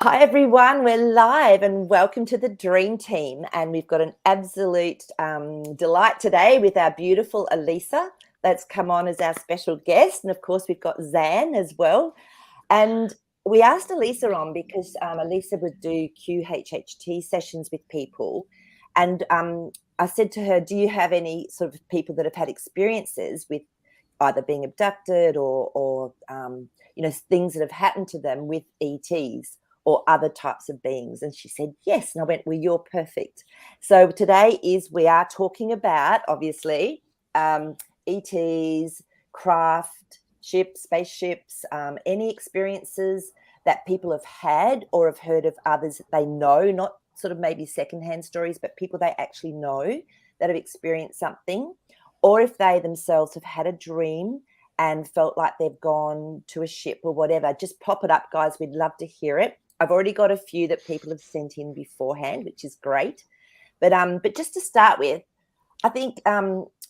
Hi everyone, we're live and welcome to the Dream Team, and we've got an absolute delight today with our beautiful Elisa that's come on as our special guest, and of course we've got Zan as well. And we asked Elisa on because Elisa would do QHHT sessions with people, and I said to her, do you have any sort of people that have had experiences with either being abducted or things that have happened to them with ETs or other types of beings? And she said yes, and I went, well, you're perfect. So today we are talking about, obviously, ETs, craft, ships, spaceships, any experiences that people have had or have heard of others that they know, not sort of maybe secondhand stories, but people they actually know that have experienced something, or if they themselves have had a dream and felt like they've gone to a ship or whatever. Just pop it up, guys. We'd love to hear it. I've already got a few that people have sent in beforehand, which is great. But just to start with, I think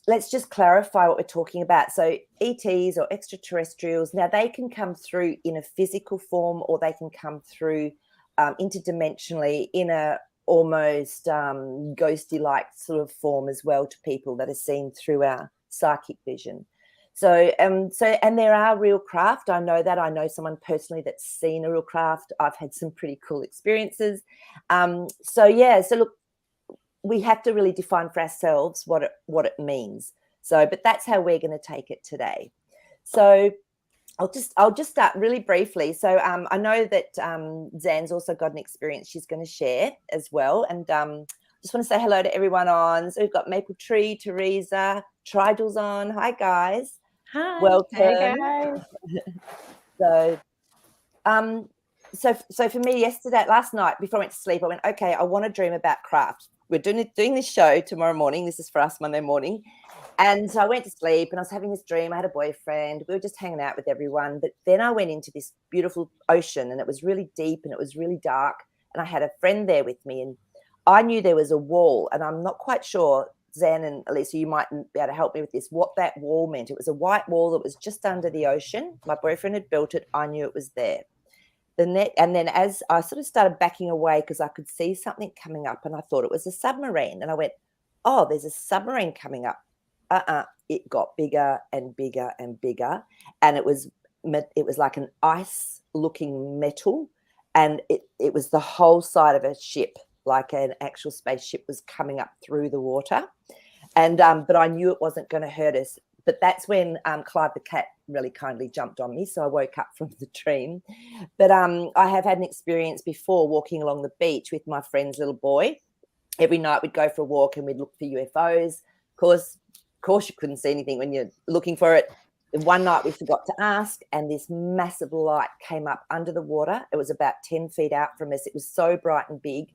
let's just clarify what we're talking about. So ETs or extraterrestrials, now they can come through in a physical form, or they can come through interdimensionally in a almost ghosty-like sort of form as well to people that are seen through our psychic vision. So and there are real craft. I know that. I know someone personally that's seen a real craft. I've had some pretty cool experiences. So look, we have to really define for ourselves what it means. So, but that's how we're going to take it today. So I'll just start really briefly. So I know that Zan's also got an experience she's going to share as well. And just want to say hello to everyone on. So we've got Maple Tree, Teresa, Trigal's on. Hi, guys. Hi. Welcome. Hey, guys. So for me last night, before I went to sleep, I went, okay, I want to dream about craft. We're doing this show tomorrow morning. This is for us Monday morning. And so I went to sleep and I was having this dream. I had a boyfriend. We were just hanging out with everyone. But then I went into this beautiful ocean, and it was really deep and it was really dark. And I had a friend there with me, and I knew there was a wall. And I'm not quite sure, Zan and Elisa, you might be able to help me with this, what that wall meant. It was a white wall that was just under the ocean. My boyfriend had built it. I knew it was there. And then as I sort of started backing away because I could see something coming up, and I thought it was a submarine. And I went, oh, there's a submarine coming up. It got bigger and bigger and bigger, and it was like an ice-looking metal, and it was the whole side of a ship, like an actual spaceship was coming up through the water, and but I knew it wasn't going to hurt us. But that's when Clive the cat really kindly jumped on me, so I woke up from the dream. But I have had an experience before walking along the beach with my friend's little boy. Every night we'd go for a walk and we'd look for UFOs. Of course, you couldn't see anything when you're looking for it. One night we forgot to ask, and this massive light came up under the water. It was about 10 feet out from us. It was so bright and big.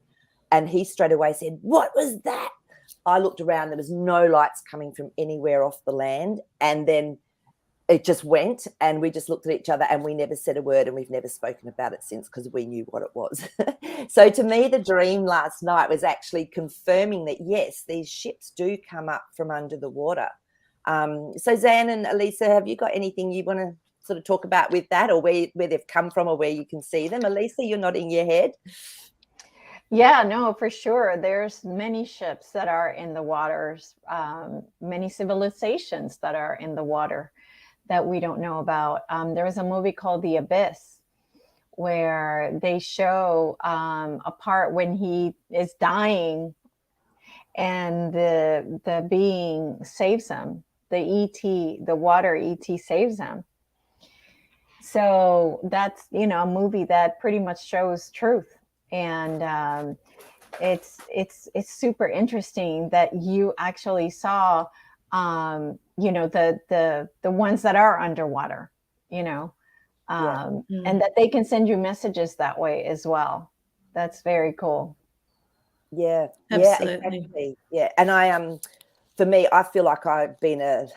And he straight away said, what was that? I looked around. There was no lights coming from anywhere off the land. And then it just went, and we just looked at each other, and we never said a word, and we've never spoken about it since because we knew what it was. So to me, the dream last night was actually confirming that, yes, these ships do come up from under the water. So Zan and Elisa, have you got anything you want to sort of talk about with that, or where they've come from, or where you can see them? Elisa, you're nodding your head. Yeah, no, for sure. There's many ships that are in the waters, many civilizations that are in the water that we don't know about. There was a movie called The Abyss, where they show a part when he is dying and the being saves him. The water ET saves him. So that's, a movie that pretty much shows truth. And it's super interesting that you actually saw the ones that are underwater, and that they can send you messages that way as well. That's very cool. Yeah, Absolutely. yeah, exactly. Yeah, and for me, I feel like I've been a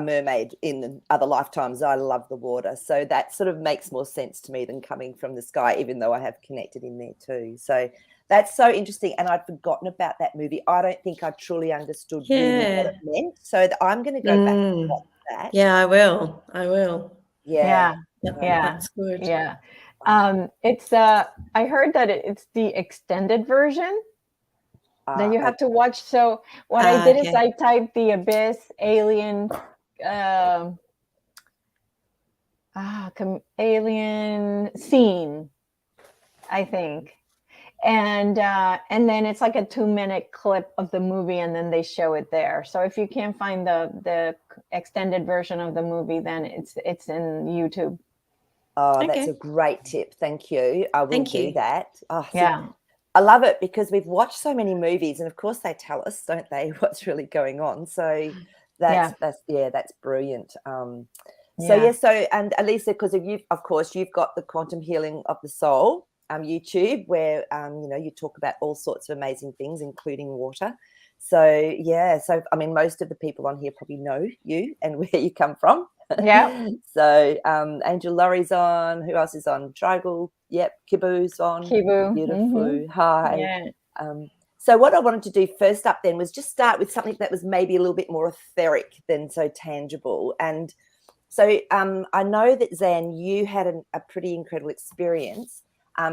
mermaid in other lifetimes. I love the water, so that sort of makes more sense to me than coming from the sky, even though I have connected in there too. So that's so interesting, and I'd forgotten about that movie. I don't think I truly understood really what it meant, so I'm going to go back and watch that. Yeah, I will. Yeah. Yeah, That's good. yeah. It's I heard that it's the extended version that you have to watch. So what I did is I typed the abyss alien alien scene, I think. And then it's like a 2-minute clip of the movie, and then they show it there. So if you can't find the extended version of the movie, then it's in YouTube. Oh, that's a great tip. Thank you. I will do that. Oh, yeah. I love it because we've watched so many movies, and of course they tell us, don't they, what's really going on. So that's brilliant. So and Elisa, because of course you've got the Quantum Healing of the Soul YouTube, where you talk about all sorts of amazing things, including water. So I mean, most of the people on here probably know you and where you come from. Yeah. So Angel Laurie's on. Who else is on? Trigel. Yep. Kibu's on. Kibu. Beautiful. Mm-hmm. Hi. Yeah. So what I wanted to do first up then was just start with something that was maybe a little bit more etheric than so tangible. And so I know that, Zan, you had a pretty incredible experience.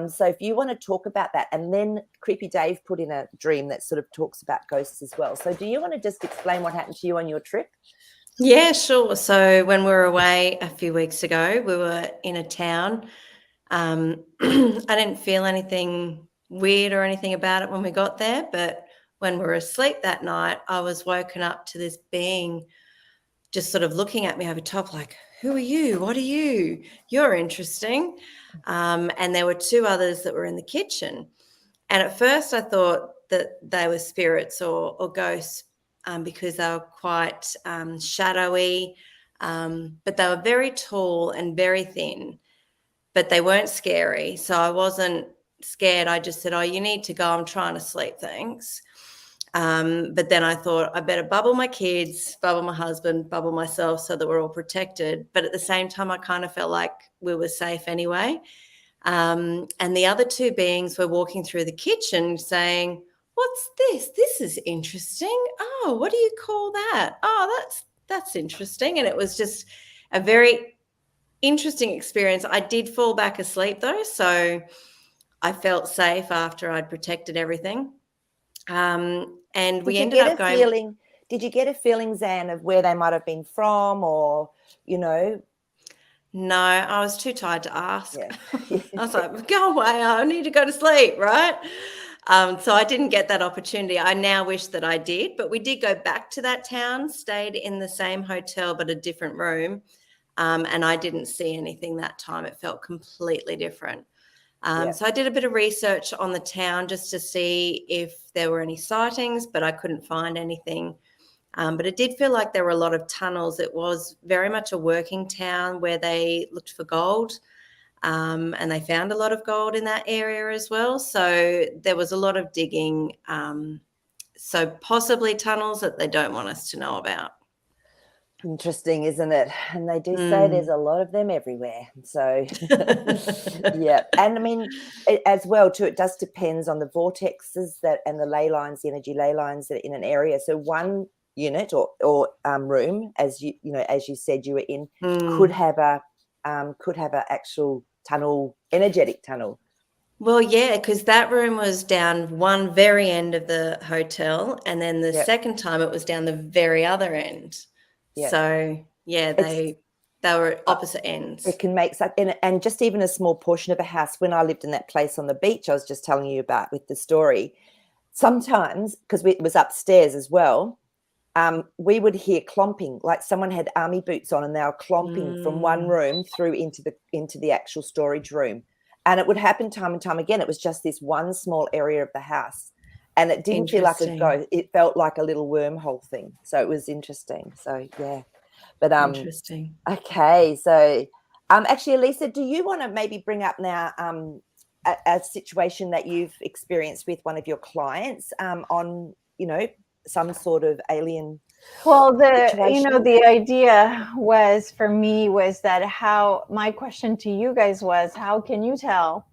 So if you want to talk about that, and then Creepy Dave put in a dream that sort of talks about ghosts as well. So do you want to just explain what happened to you on your trip? Yeah, sure. So when we were away a few weeks ago, we were in a town. I didn't feel anything weird or anything about it when we got there, but when we were asleep that night, I was woken up to this being just sort of looking at me over top, like, who are you? What are you? You're interesting. And there were two others that were in the kitchen. And at first I thought that they were spirits or ghosts, because they were quite shadowy, but they were very tall and very thin, but they weren't scary. So I wasn't scared. I just said, oh, you need to go. I'm trying to sleep, thanks. But then I thought I better bubble my kids, bubble my husband, bubble myself so that we're all protected. But at the same time, I kind of felt like we were safe anyway. And the other two beings were walking through the kitchen saying, what's this? This is interesting. Oh, what do you call that? Oh, that's interesting. And it was just a very interesting experience. I did fall back asleep though, so I felt safe after I'd protected everything. And we ended up going. Did you get a feeling, Zan, of where they might have been from, or No, I was too tired to ask. Yeah. I was like, go away, I need to go to sleep, right? So I didn't get that opportunity. I now wish that I did, but we did go back to that town, stayed in the same hotel but a different room, and I didn't see anything that time. It felt completely different. So I did a bit of research on the town just to see if there were any sightings, but I couldn't find anything. But it did feel like there were a lot of tunnels. It was very much a working town where they looked for gold, and they found a lot of gold in that area as well. So there was a lot of digging. So possibly tunnels that they don't want us to know about. Interesting, isn't it? And they do say there's a lot of them everywhere. So, yeah. And I mean, as well, too, it does depends on the vortexes and the ley lines, the energy ley lines that are in an area. So one unit or room, as you said you were in, could have a actual tunnel, energetic tunnel. Well, yeah, because that room was down one very end of the hotel, and then the second time it was down the very other end. Yep. So, yeah, they were opposite ends. It can make such, and just even a small portion of a house. When I lived in that place on the beach I was just telling you about with the story, sometimes, because it was upstairs as well, we would hear clomping, like someone had army boots on and they were clomping from one room through into the actual storage room. And it would happen time and time again. It was just this one small area of the house. And it didn't feel like a ghost. It felt like a little wormhole thing. So it was interesting. So, yeah. But interesting. Okay. So actually, Elisa, do you want to maybe bring up now a situation that you've experienced with one of your clients on, some sort of alien situation? The idea was for me was that my question to you guys was, how can you tell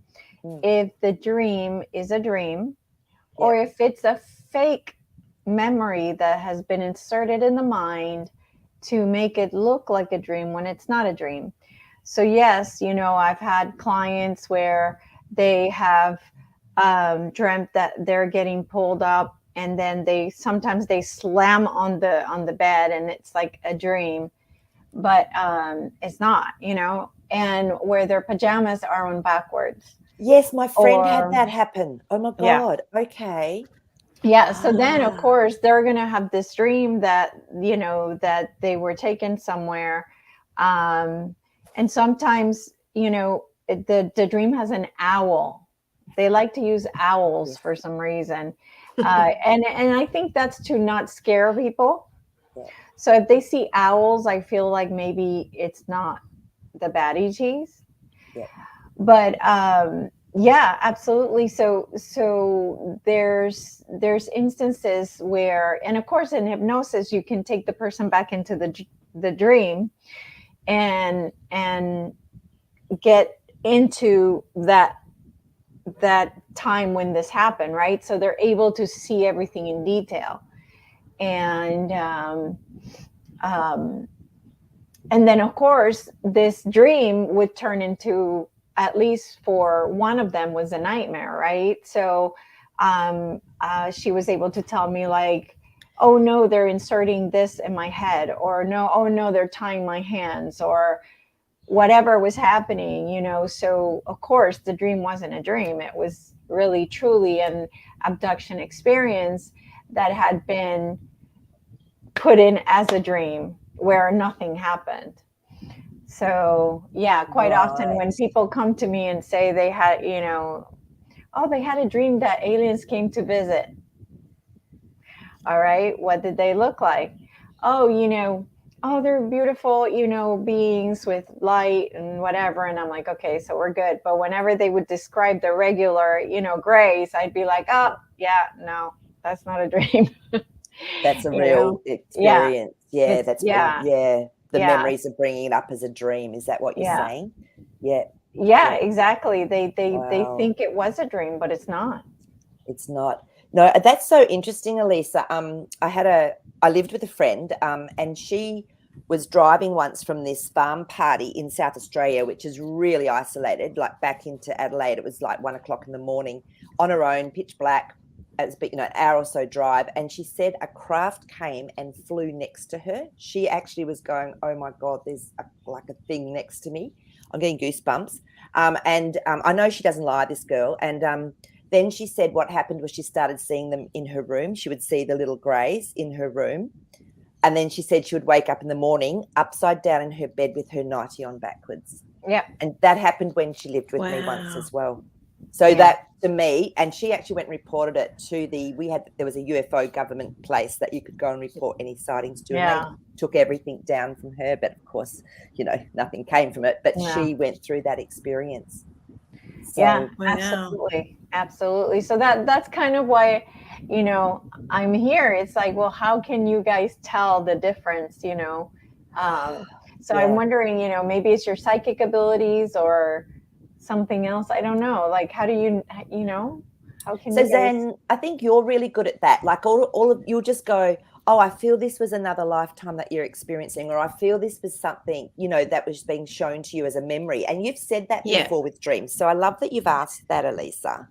if the dream is a dream or if it's a fake memory that has been inserted in the mind to make it look like a dream when it's not a dream? So yes, I've had clients where they have dreamt that they're getting pulled up, and then sometimes they slam on the bed, and it's like a dream, but it's not, and where their pajamas are on backwards. Yes, my friend had Or that happen. Oh my yeah. God. Okay. Yeah. So then, of Ah, course, they're going to have this dream that, that they were taken somewhere. And sometimes, the dream has an owl. They like to use owls yes. for some reason. And I think that's to not scare people. Yeah. So if they see owls, I feel like maybe it's not the bad ETs. Yeah. But yeah, absolutely. So there's instances where, and of course in hypnosis you can take the person back into the dream and get into that time when this happened, right? So they're able to see everything in detail. And and then of course this dream would turn into, at least for one of them, was a nightmare, right? So she was able to tell me like, oh no, they're inserting this in my head, or no, oh no, they're tying my hands, or whatever was happening, so of course the dream wasn't a dream. It was really truly an abduction experience that had been put in as a dream where nothing happened. So yeah, quite often when Right. people come to me and say they had, oh, they had a dream that aliens came to visit. All right, what did they look like? Oh, oh, they're beautiful, beings with light and whatever. And I'm like, okay, so we're good. But whenever they would describe the regular, grays, I'd be like, oh, yeah, no, that's not a dream. That's a you know, real yeah, experience. Yeah, it's, that's been, yeah, yeah, the yeah, memories of bringing it up as a dream. Is that what you're yeah, saying? Yeah, yeah, yeah. exactly. They Wow. think it was a dream, but it's not. It's not. No, that's so interesting, Elisa. I lived with a friend, and she was driving once from this farm party in South Australia, which is really isolated, like back into Adelaide. It was like 1 o'clock in the morning on her own, pitch black. It was, an hour or so drive. And she said a craft came and flew next to her. She actually was going, "Oh my God, there's like a thing next to me." I'm getting goosebumps. And I know she doesn't lie, this girl. And then she said what happened was she started seeing them in her room. She would see the little greys in her room. And then she said she would wake up in the morning upside down in her bed with her nightie on backwards. Yeah. And that happened when she lived with me once Wow. as well. So that to me, and she actually went and reported it to there was a UFO government place that you could go and report any sightings to. And they took everything down from her. But of course, nothing came from it. But she went through that experience. So, yeah, Wow. absolutely. So that's kind of why, I'm here. It's like, well, how can you guys tell the difference? So I'm yeah. wondering, maybe it's your psychic abilities or something else. I don't know. Like, how do you, how can So you guys? Zen, I think you're really good at that. Like all of you'll just go, "Oh, I feel this was another lifetime that you're experiencing," or "I feel this was something, that was being shown to you as a memory." And you've said that Yeah. before with dreams. So I love that you've asked that, Elisa.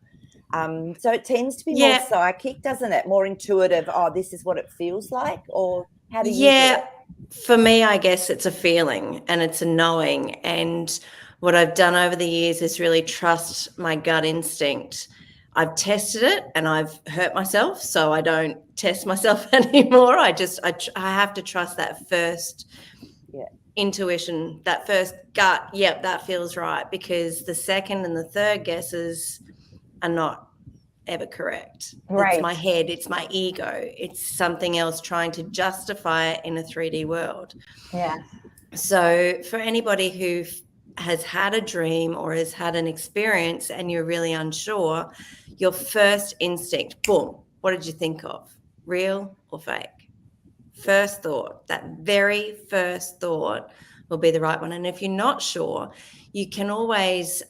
So it tends to be more Yeah. psychic, doesn't it? More intuitive. Oh, this is what it feels like, or how do you do it? Yeah. For me, I guess it's a feeling and it's a knowing. And what I've done over the years is really trust my gut instinct. I've tested it and I've hurt myself, so I don't test myself anymore. I have to trust that first intuition, that first gut. Yep, that feels right, because the second and the third guesses are not ever correct. It's Right. my head, it's my ego, it's something else trying to justify it in a 3D world. Yeah. So for anybody who has had a dream or has had an experience and you're really unsure, your first instinct, boom, what did you think of? Real or fake? First thought, that very first thought will be the right one. And if you're not sure, you can always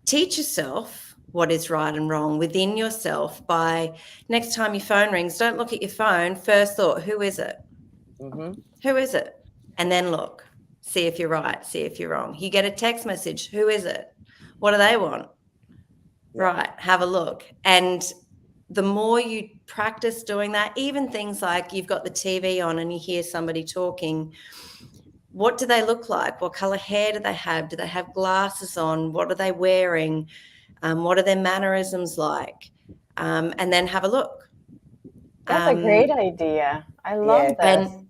teach yourself what is right and wrong within yourself by next time your phone rings, don't look at your phone. First thought, who is it? Mm-hmm. Who is it? And then look. see if you're right, see if you're wrong. You get a text message, who is it? What do they want? Yeah. Right, have a look. And the more you practice doing that, even things like you've got the TV on and you hear somebody talking, what do they look like? What color hair do they have? Do they have glasses on? What are they wearing? What are their mannerisms like? And then have a look. That's a great idea. I love this. And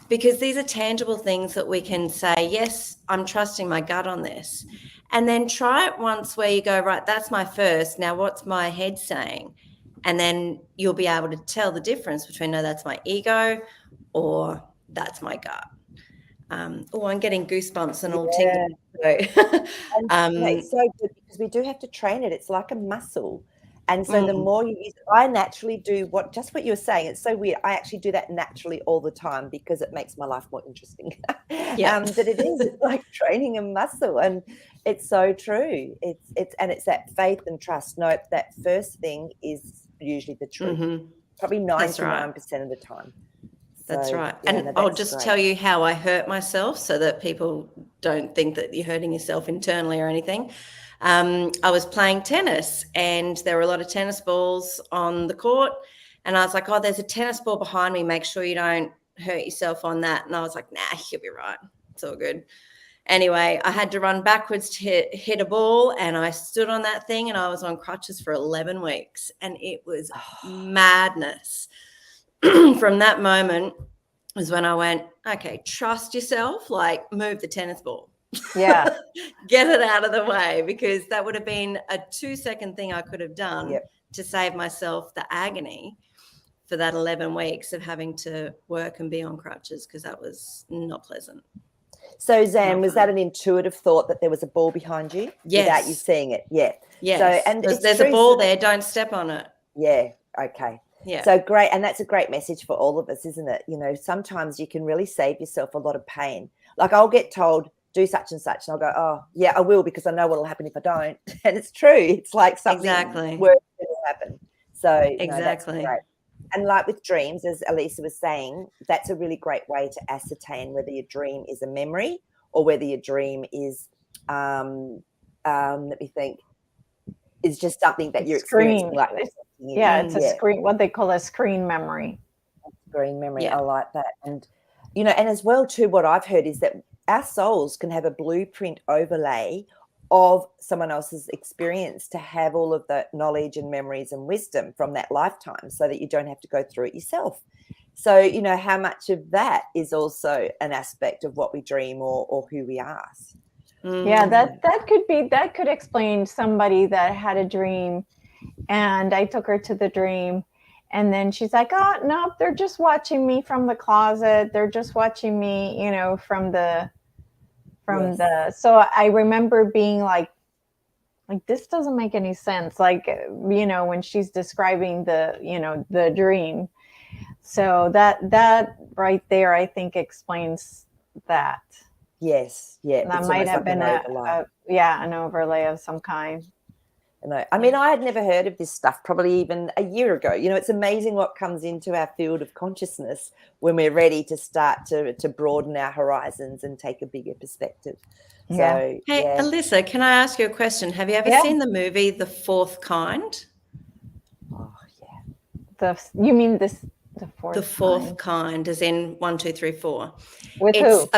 because these are tangible things that we can say, yes, I'm trusting my gut on this. And then try it once where you go, right, that's my first. Now what's my head saying? And then you'll be able to tell the difference between, no, that's my ego or that's my gut. I'm getting goosebumps and all tingling. It's so good because we do have to train it. It's like a muscle. And so the more you use it, I naturally do what you were saying. It's so weird. I actually do that naturally all the time because it makes my life more interesting. But it is, it's like training a muscle, and it's so true. It's that faith and trust. No, that first thing is usually the truth. Probably 99% of the time. That's So, right. yeah, And no, I'll that's just great. tell you how I hurt myself so that people don't think that you're hurting yourself internally or anything. I was playing tennis and there were a lot of tennis balls on the court. And I was like, oh, there's a tennis ball behind me. Make sure you don't hurt yourself on that. And I was like, nah, you'll be right. It's all good. Anyway, I had to run backwards to hit a ball, and I stood on that thing and I was on crutches for 11 weeks. And it was madness. From that moment was when I went, okay, trust yourself, like move the tennis ball. Yeah. Get it out of the way, because that would have been a 2-second thing I could have done to save myself the agony for that 11 weeks of having to work and be on crutches, because that was not pleasant. So, Zan, was that an intuitive thought that there was a ball behind you without you seeing it? Yeah. Yes. So, and there's a ball there. Don't step on it. Yeah. Okay. Yeah. So great. And that's a great message for all of us, isn't it? You know, sometimes you can really save yourself a lot of pain. Like I'll get told, do such and such. And I'll go, oh, yeah, I will, because I know what will happen if I don't. And it's true. It's like something worse will happen. So, no, that's great. And like with dreams, as Elisa was saying, that's a really great way to ascertain whether your dream is a memory or whether your dream is, let me think, is just something that you're experiencing. Like, it's a screen, what they call a screen memory. Screen memory. I like that. And, you know, and as well too, what I've heard is that our souls can have a blueprint overlay of someone else's experience to have all of the knowledge and memories and wisdom from that lifetime, so that you don't have to go through it yourself. So, you know, how much of that is also an aspect of what we dream or who we are. Yeah, that could explain somebody that had a dream and I took her to the dream, and then she's like, oh no, they're just watching me from the closet. They're just watching me, you know, so I remember being like this doesn't make any sense. Like, you know, when she's describing the dream. So that right there, I think explains that. Yes. Yeah. That might have been an overlay of some kind. No, I mean, I had never heard of this stuff probably even a year ago. You know, it's amazing what comes into our field of consciousness when we're ready to start to broaden our horizons and take a bigger perspective. Yeah. So, hey, Elisa, can I ask you a question? Have you ever seen the movie The Fourth Kind? Oh, yeah. You mean the fourth? The Fourth Kind, as in 1, 2, 3, 4. With who?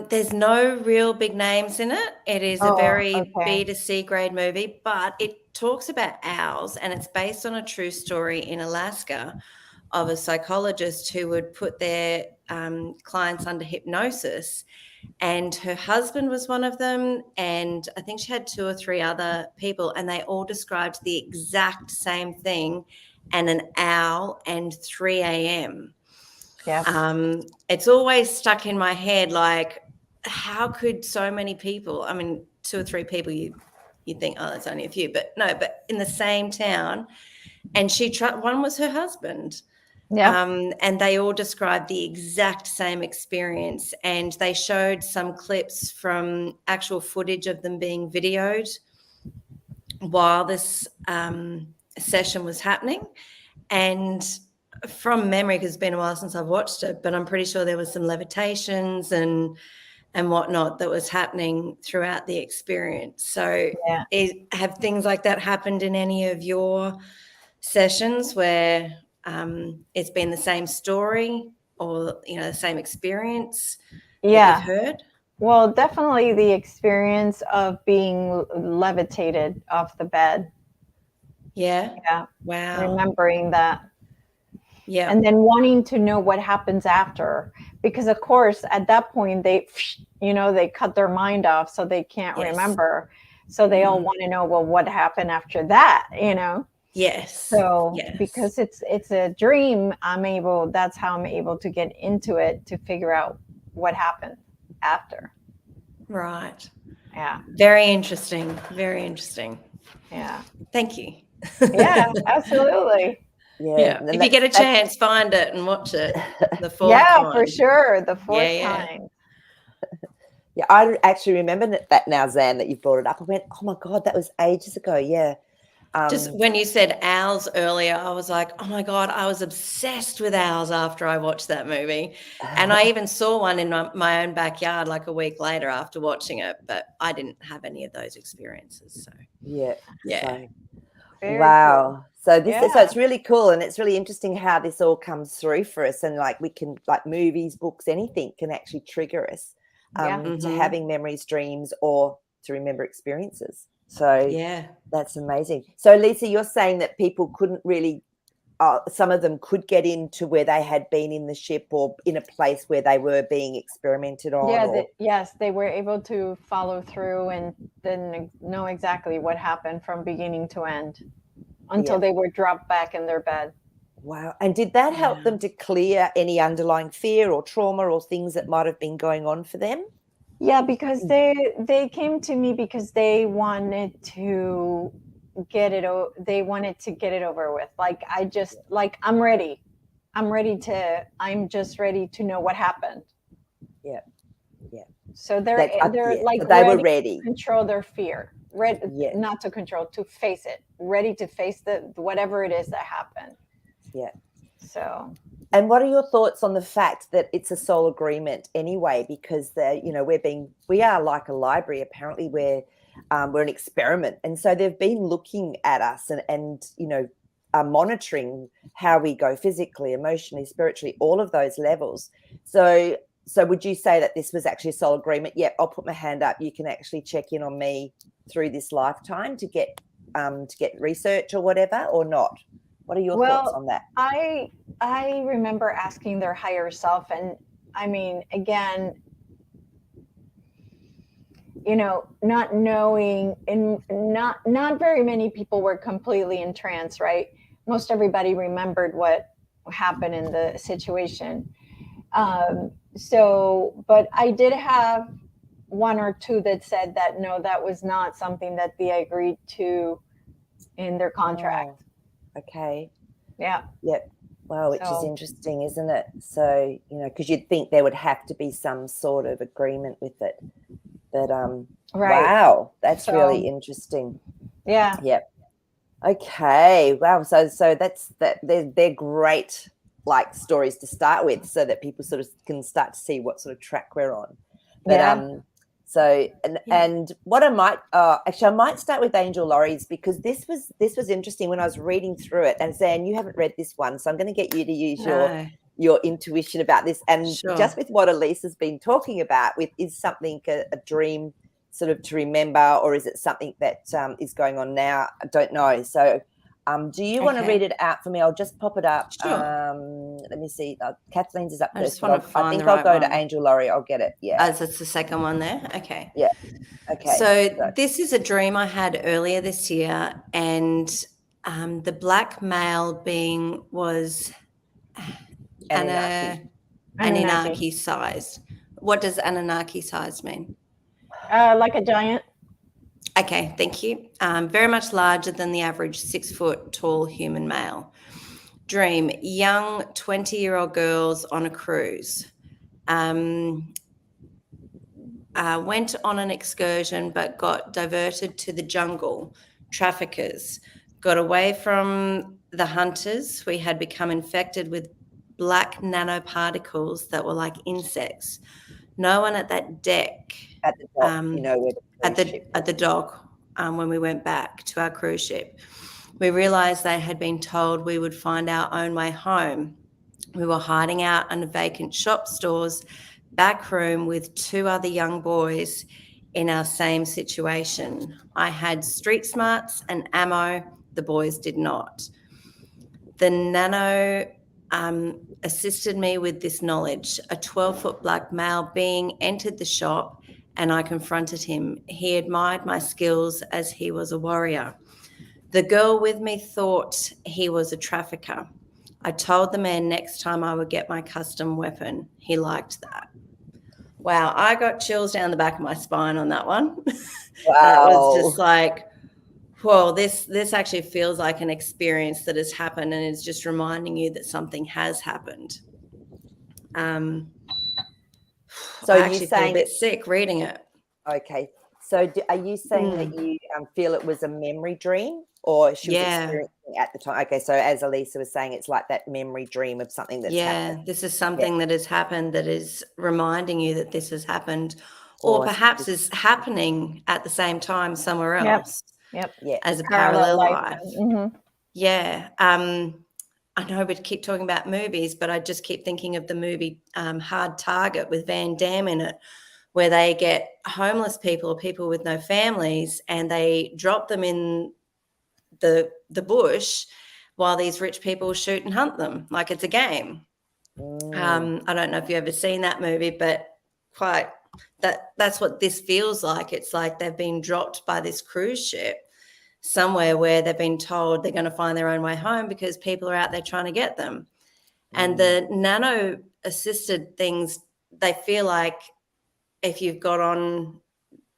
There's no real big names in it. It is a very B2C grade movie, but it talks about owls, and it's based on a true story in Alaska of a psychologist who would put their clients under hypnosis, and her husband was one of them, and I think she had 2 or 3 other people, and they all described the exact same thing, and an owl and 3 a.m. Yeah. It's always stuck in my head, like, how could so many people, I mean, 2 or 3 people, you think, oh, that's only a few, but no, but in the same town, and one was her husband. Yeah. And they all described the exact same experience, and they showed some clips from actual footage of them being videoed while this session was happening. And from memory, because it's been a while since I've watched it, but I'm pretty sure there was some levitations and whatnot that was happening throughout the experience. So Yeah. have things like that happened in any of your sessions where it's been the same story or, the same experience that you've heard? Well, definitely the experience of being levitated off the bed. Yeah. Yeah. Wow. Remembering that. Yeah. And then wanting to know what happens after, because of course at that point they cut their mind off, so they can't remember, so they all want to know, well, what happened after that. Yes. So yes. because it's a dream, that's how I'm able to get into it, to figure out what happened after. Right. Yeah. Very interesting. Very interesting. Yeah. Thank you. Yeah, absolutely. Yeah. If you get a chance, find it and watch it. The fourth time. For sure. The fourth Yeah. time. Yeah, I actually remember that now, Zan, that you brought it up. I went, oh my God, that was ages ago. Yeah. Just when you said owls earlier, I was like, oh my God, I was obsessed with owls after I watched that movie. And I even saw one in my own backyard like a week later after watching it, but I didn't have any of those experiences. So yeah. Very Wow. cool. So so it's really cool, and it's really interesting how this all comes through for us, and like we can, like movies, books, anything can actually trigger us to having memories, dreams, or to remember experiences. So that's amazing. So Lisa, you're saying that people couldn't really, some of them could get into where they had been in the ship or in a place where they were being experimented on. Yeah, yes, they were able to follow through and then know exactly what happened from beginning to end until they were dropped back in their bed. Wow. And did that help them to clear any underlying fear or trauma or things that might have been going on for them? Yeah, because they came to me because they wanted to get it over with. Like I'm ready. I'm just ready to know what happened. Yeah. Yeah. So they're like so they were ready to control their fear. Not to control, to face it. Ready to face whatever it is that happened. Yeah. So. And what are your thoughts on the fact that it's a soul agreement anyway? Because we are like a library. Apparently, we're an experiment, and so they've been looking at us and monitoring how we go physically, emotionally, spiritually, all of those levels. So would you say that this was actually a soul agreement? Yeah, I'll put my hand up. You can actually check in on me through this lifetime to get research or whatever, or not? What are your thoughts on that? I remember asking their higher self, and I mean, again, not knowing, and not very many people were completely in trance, right? Most everybody remembered what happened in the situation. But I did have one or two that said that no, that was not something that they agreed to in their contract. Okay. Yeah. Yep. Wow, which is interesting, isn't it? So, because you'd think there would have to be some sort of agreement with it. But wow, that's really interesting. Yeah. Yep. Okay. Wow. So that's that. They're great, like, stories to start with, so that people sort of can start to see what sort of track we're on. But so and what I might start with Angel Laurie's, because this was interesting when I was reading through it. And Zan, you haven't read this one, so I'm going to get you to use your intuition about this. And just with what Elisa's been talking about, is something a dream sort of to remember, or is it something that is going on now? I don't know. So do you want to read it out for me? I'll just pop it up. Sure. Let me see. Kathleen's is up I first. just want to find I think the right I'll go one. to Angel Laurie. I'll get it. Yeah. As it's the second one there. Okay. Yeah. Okay. So this is a dream I had earlier this year, and the black male being was Anunnaki sized. What does Anunnaki size mean? Like a giant. Okay, thank you. Very much larger than the average 6 foot tall human male. Dream, young 20-year-old girls on a cruise. Went on an excursion but got diverted to the jungle. Traffickers got away from the hunters, we had become infected with black nanoparticles that were like insects. No one at that deck, At the dock, where the at cruise ship the dock, when we went back to our cruise ship, we realised they had been told we would find our own way home. We were hiding out in a vacant shop store's back room with 2 other young boys in our same situation. I had street smarts and ammo. The boys did not. The nano assisted me with this knowledge. A 12-foot black male being entered the shop and I confronted him. He admired my skills as he was a warrior. The girl with me thought he was a trafficker. I told the man next time I would get my custom weapon. He liked that. Wow, I got chills down the back of my spine on that one. Wow. It was just like, whoa, this actually feels like an experience that has happened and is just reminding you that something has happened. So I you actually feel a saying bit sick reading it. Okay. So are you saying that you feel it was a memory dream, or she was experiencing at the time? Okay, so as Elisa was saying, it's like that memory dream of something that's happened. This is something that has happened that is reminding you that this has happened, or Or perhaps is happening at the same time somewhere else. Yep. Yeah. As a parallel life. Mm-hmm. Yeah. I know we keep talking about movies, but I just keep thinking of the movie Hard Target with Van Damme in it, where they get homeless people or people with no families and they drop them in the bush while these rich people shoot and hunt them like it's a game. I don't know if you've ever seen that movie, but that's what this feels like. It's like they've been dropped by this cruise ship somewhere where they've been told they're going to find their own way home because people are out there trying to get them. And the nano assisted things, they feel like if you've got on,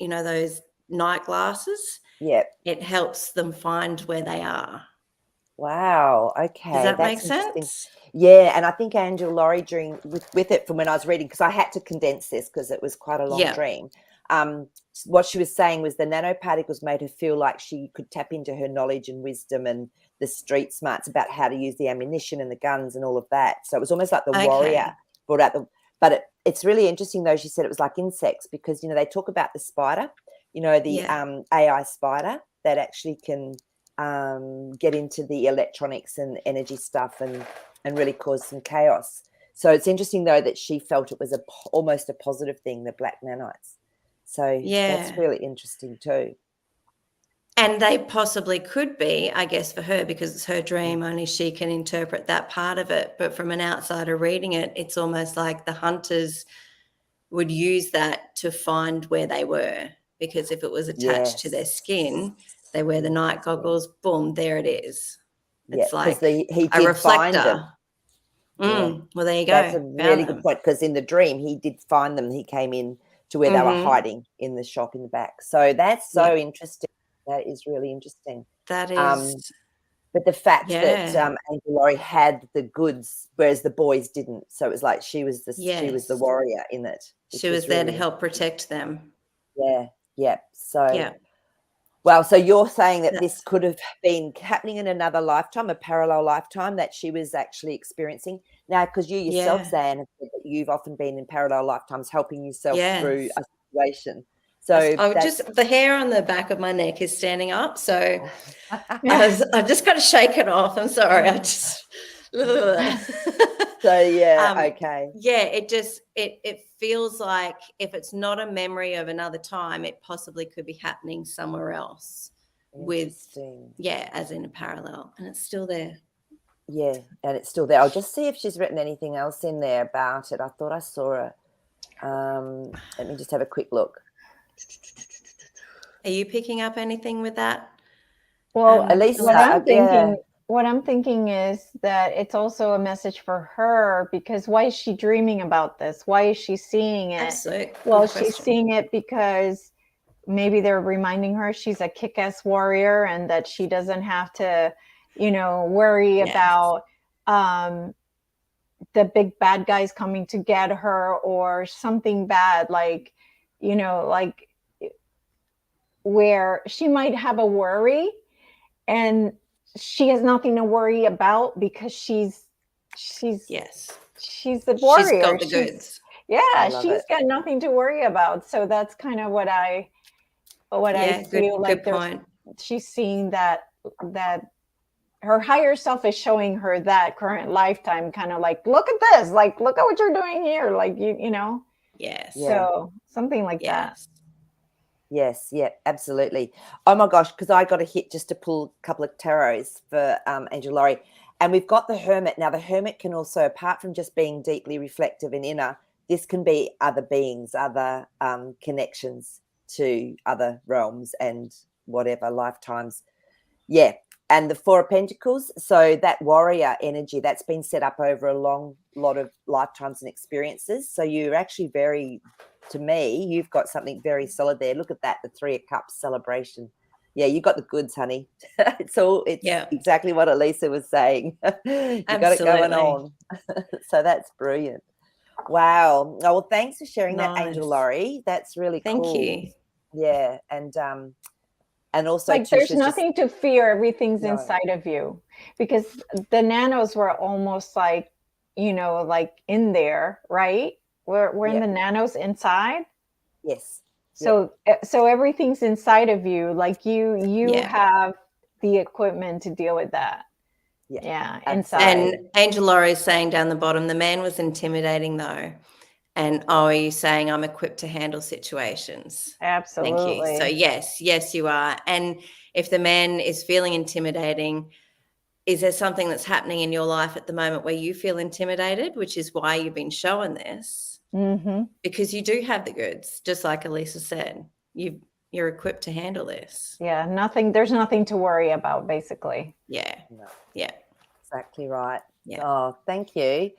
those night glasses, it helps them find where they are. Wow. Okay. Does that make interesting. sense? Yeah. And I think Angela Laurie dream with it from when I was reading, because I had to condense this because it was quite a long dream. What she was saying was the nanoparticles made her feel like she could tap into her knowledge and wisdom and the street smarts about how to use the ammunition and the guns and all of that. So it was almost like the warrior brought out but it's really interesting though. She said it was like insects because, they talk about the spider, the AI spider that actually can get into the electronics and energy stuff and really cause some chaos. So it's interesting though that she felt it was almost a positive thing, the black nanites. So that's really interesting too. And they possibly could be, I guess, for her, because it's her dream, only she can interpret that part of it. But from an outsider reading it, it's almost like the hunters would use that to find where they were, because if it was attached to their skin, they wear the night goggles, boom, there it is. It's like he a did reflector. Find them. Well, there you go. That's a really good point, because in the dream, he did find them. He came in to where they were hiding in the shop in the back. So that's so interesting. That is really interesting. That is. But the fact that Angela Laurie had the goods, whereas the boys didn't. So it was like she was the warrior in it. She was there to help protect them. Yeah. Yeah. So well, so you're saying that this could have been happening in another lifetime, a parallel lifetime that she was actually experiencing. Now, because you yourself, Zan, have said that you've often been in parallel lifetimes helping yourself through a situation. So just the hair on the back of my neck is standing up. So I've just got to shake it off. I'm sorry. Okay. Yeah, it feels like if it's not a memory of another time, it possibly could be happening somewhere else as in a parallel, and it's still there. Yeah, and it's still there. I'll just see if she's written anything else in there about it. I thought I saw it. Let me just have a quick look. Are you picking up anything with that? Well, Elisa, what I'm thinking is that it's also a message for her, because why is she dreaming about this? Why is she seeing it? Absolutely. Well, she's seeing it because maybe they're reminding her she's a kick-ass warrior and that she doesn't have to, worry about the big bad guys coming to get her or something bad, like where she might have a worry and she has nothing to worry about because she's Yes. she's the She's warrior. got the goods. Yeah, love she's it. got nothing to worry about. So that's kind of what I feel like good point. she's seeing that her higher self is showing her that current lifetime, kind of like, look at this, like, look at what you're doing here, like, you know. Yes. So something like that. Yes, yeah, absolutely. Oh my gosh, because I got a hit just to pull a couple of tarots for Angel Laurie. And we've got the Hermit. Now, the Hermit can also, apart from just being deeply reflective and inner, this can be other beings, other connections to other realms and whatever lifetimes. Yeah. And the Four of Pentacles, so that warrior energy, that's been set up over a long lot of lifetimes and experiences. So you're actually very, to me, you've got something very solid there. Look at that, the Three of Cups celebration. Yeah, you got the goods, honey. It's exactly what Elisa was saying. You got it going on. So that's brilliant. Wow. Oh, well, thanks for sharing that, Angel Laurie. That's really cool. Thank you. Yeah, and also like there's nothing to fear. Everything's inside of you, because the nanos were almost like, you know, like in there, right? We're in the nanos inside. Yes. So everything's inside of you. Like you have the equipment to deal with that. Yeah, inside. And Angel Laurie is saying down the bottom, the man was intimidating though. And are you saying I'm equipped to handle situations? Absolutely. Thank you. So yes, you are. And if the man is feeling intimidating, is there something that's happening in your life at the moment where you feel intimidated, which is why you've been showing this? Mm-hmm. Because you do have the goods, just like Elisa said. You're equipped to handle this. Yeah, there's nothing to worry about, basically. Yeah. No. Yeah. Exactly right. Yeah. Oh, thank you.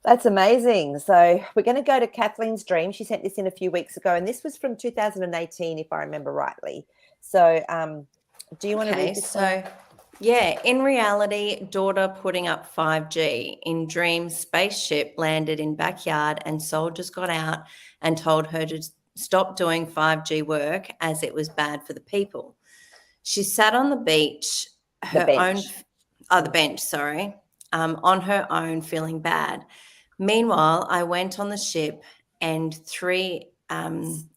That's amazing. So we're going to go to Kathleen's dream. She sent this in a few weeks ago, and this was from 2018, if I remember rightly. So do you want to read this? So, yeah, in reality, daughter putting up 5G. In dream, spaceship landed in backyard and soldiers got out and told her to stop doing 5G work as it was bad for the people. She sat on the beach, on her own, feeling bad. Meanwhile, I went on the ship and 3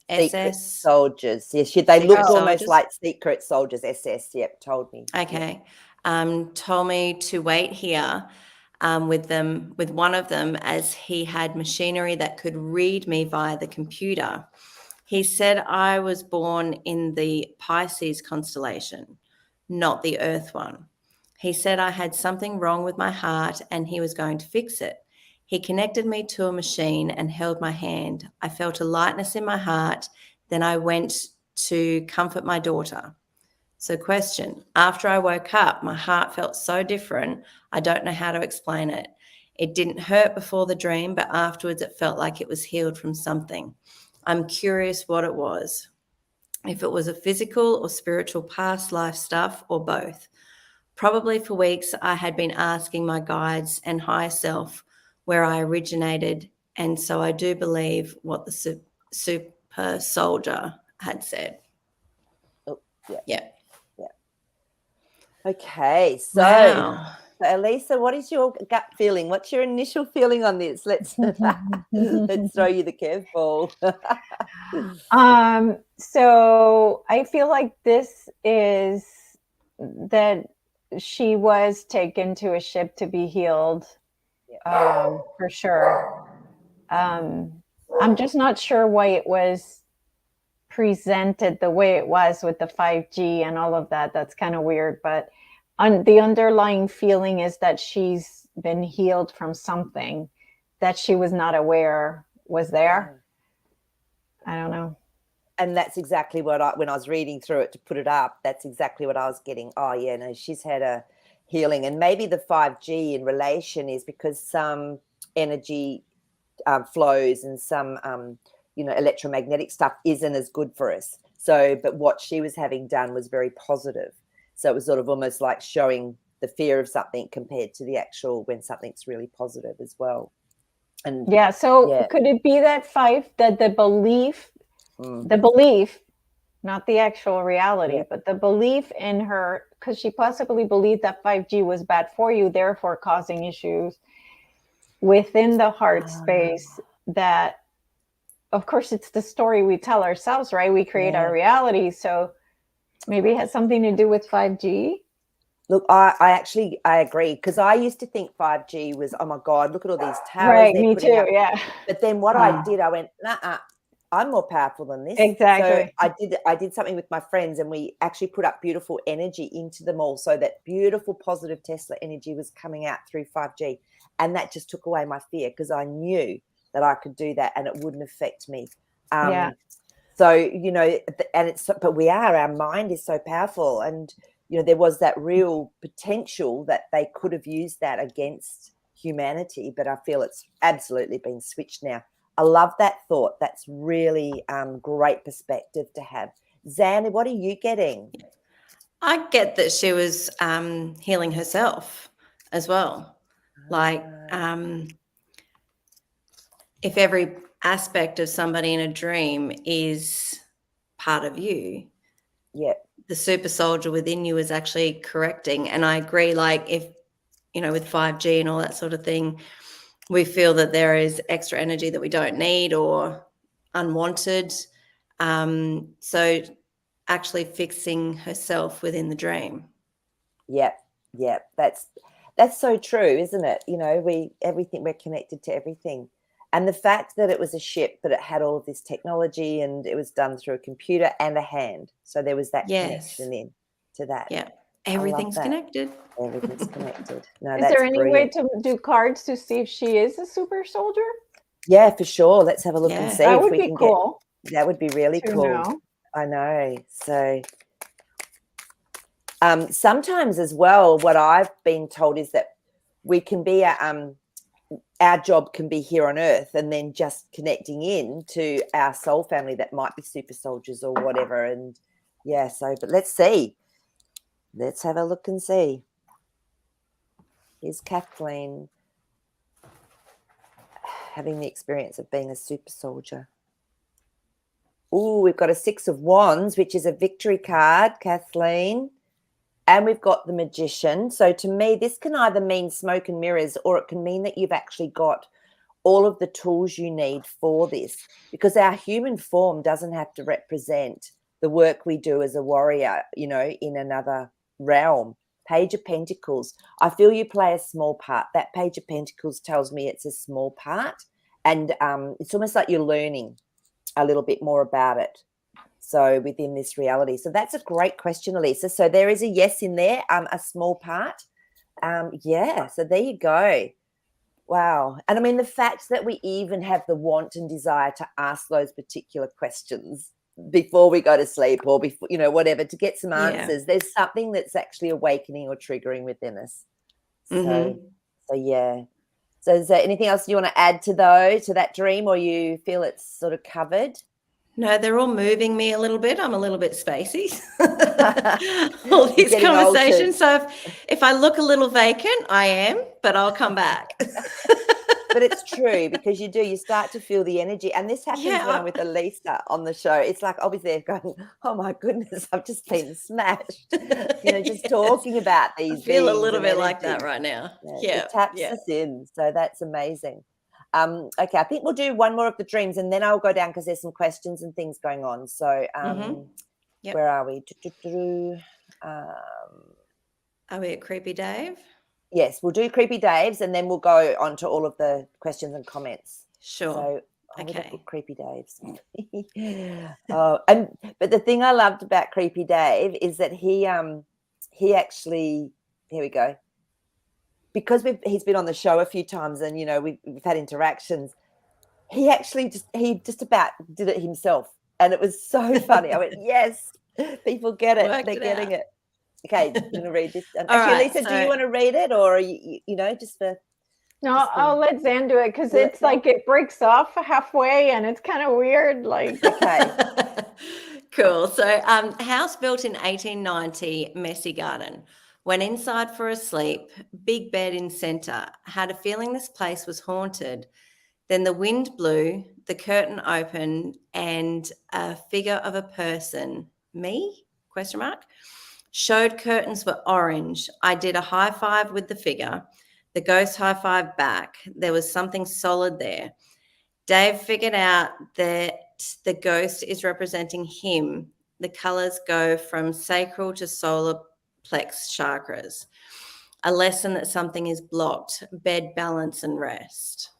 SS soldiers. Yes, they looked almost like secret soldiers. SS. Yep, told me. Okay, told me to wait here with one of them, as he had machinery that could read me via the computer. He said I was born in the Pisces constellation, not the Earth one. He said I had something wrong with my heart and he was going to fix it. He connected me to a machine and held my hand. I felt a lightness in my heart. Then I went to comfort my daughter. So question, after I woke up, my heart felt so different. I don't know how to explain it. It didn't hurt before the dream, but afterwards it felt like it was healed from something. I'm curious what it was. If it was a physical or spiritual past life stuff or both. Probably for weeks I had been asking my guides and higher self where I originated, and so I do believe what the super soldier had said. Oh, yeah. Yeah. Okay, so wow. Elisa, what is your gut feeling? What's your initial feeling on this? Let's throw you the curveball. So I feel like this is that she was taken to a ship to be healed, for sure. I'm just not sure why it was presented the way it was with the 5G and all of that. That's kind of weird, but the underlying feeling is that she's been healed from something that she was not aware was there. I don't know. And that's exactly what when I was reading through it to put it up, that's exactly what I was getting. Oh yeah, no, she's had a healing. And maybe the 5G in relation is because some energy flows and some electromagnetic stuff isn't as good for us. So, but what she was having done was very positive. So it was sort of almost like showing the fear of something compared to the actual when something's really positive as well. And could it be that the belief not the actual reality, Yep. but the belief in her, because she possibly believed that 5G was bad for you, therefore causing issues within the heart space that, of course, it's the story we tell ourselves, right? We create our reality. So maybe it has something to do with 5G. Look, I agree, because I used to think 5G was, oh my God, look at all these towers Right, they're me putting too, up. yeah. But then what I did, I went, nah, I'm more powerful than this. Exactly. So I did something with my friends, and we actually put up beautiful energy into them all, so that beautiful positive Tesla energy was coming out through 5G. And that just took away my fear, because I knew that I could do that and it wouldn't affect me. Yeah. So, you know, and but our mind is so powerful. And, you know, there was that real potential that they could have used that against humanity, but I feel it's absolutely been switched now. I love that thought. That's really great perspective to have. Zan, what are you getting? I get that she was healing herself as well. Like, if every aspect of somebody in a dream is part of you, Yeah. the super soldier within you is actually correcting. And I agree, like, if, you know, with 5G and all that sort of thing, we feel that there is extra energy that we don't need or unwanted. So actually fixing herself within the dream. Yep. That's so true, isn't it? You know, we're connected to everything. And the fact that it was a ship, but it had all of this technology, and it was done through a computer and a hand. So there was that Yes. connection in to that. Yeah. I love Everything's that. connected. Everything's connected. No, Is that's there any way brilliant. to do cards to see if she is a super soldier? Yeah, for sure. Let's have a look and Yeah. see That if would we be can cool that would be really to cool. know. I know. So sometimes as well, what I've been told is that we can be our job can be here on earth, and then just connecting in to our soul family that might be super soldiers or whatever. And yeah, so but let's see. Let's have a look and see. Here's Kathleen having the experience of being a super soldier. Oh, we've got a 6 of Wands, which is a victory card, Kathleen. And we've got the Magician. So to me, this can either mean smoke and mirrors, or it can mean that you've actually got all of the tools you need for this, because our human form doesn't have to represent the work we do as a warrior, you know, in another realm. Page of Pentacles. I feel you play a small part. That Page of Pentacles tells me it's a small part, and it's almost like you're learning a little bit more about it. So within this reality. So that's a great question, Elisa. So there is a yes in there, a small part. Yeah, so there you go. Wow. And I mean, the fact that we even have the want and desire to ask those particular questions before we go to sleep, or before, you know, whatever, to get some answers, there's something that's actually awakening or triggering within us. So yeah. So is there anything else you want to add to that dream, or you feel it's sort of covered? No, they're all moving me a little bit. I'm a little bit spacey. All these Getting conversations. So if I look a little vacant, I am, but I'll come back. But it's true, because you start to feel the energy. And this happens when I'm with Elisa on the show. It's like, I'll be there going, oh my goodness, I've just been smashed. You know, just talking about these I feel a beings little and bit like that energy. right now. It taps us in. So that's amazing. Okay, I think we'll do one more of the dreams, and then I'll go down, because there's some questions and things going on. So where are we? Are we at Creepy Dave? Yes, we'll do Creepy Dave's, and then we'll go on to all of the questions and comments. Sure. So I would have Okay. put Creepy Dave's. But the thing I loved about Creepy Dave is that he actually, here we go, because he's been on the show a few times, and you know we've had interactions. He actually just about did it himself, and it was so funny. I went, yes, people get it. Worked They're it getting out. it. Okay, I'm going to read this. All Actually, right, Lisa, do you want to read it, or are you know, just for? No, I'll let Zan do it, because it's like it breaks off halfway and it's kind of weird. Like, okay. Cool. So, house built in 1890, messy garden. Went inside for a sleep, big bed in center. Had a feeling this place was haunted. Then the wind blew, the curtain opened, and a figure of a person me? ? Showed curtains were orange. I did a high five with the figure. The ghost high five back. There was something solid there. Dave figured out that the ghost is representing him. The colors go from sacral to solar plex chakras. A lesson that something is blocked, bed balance and rest.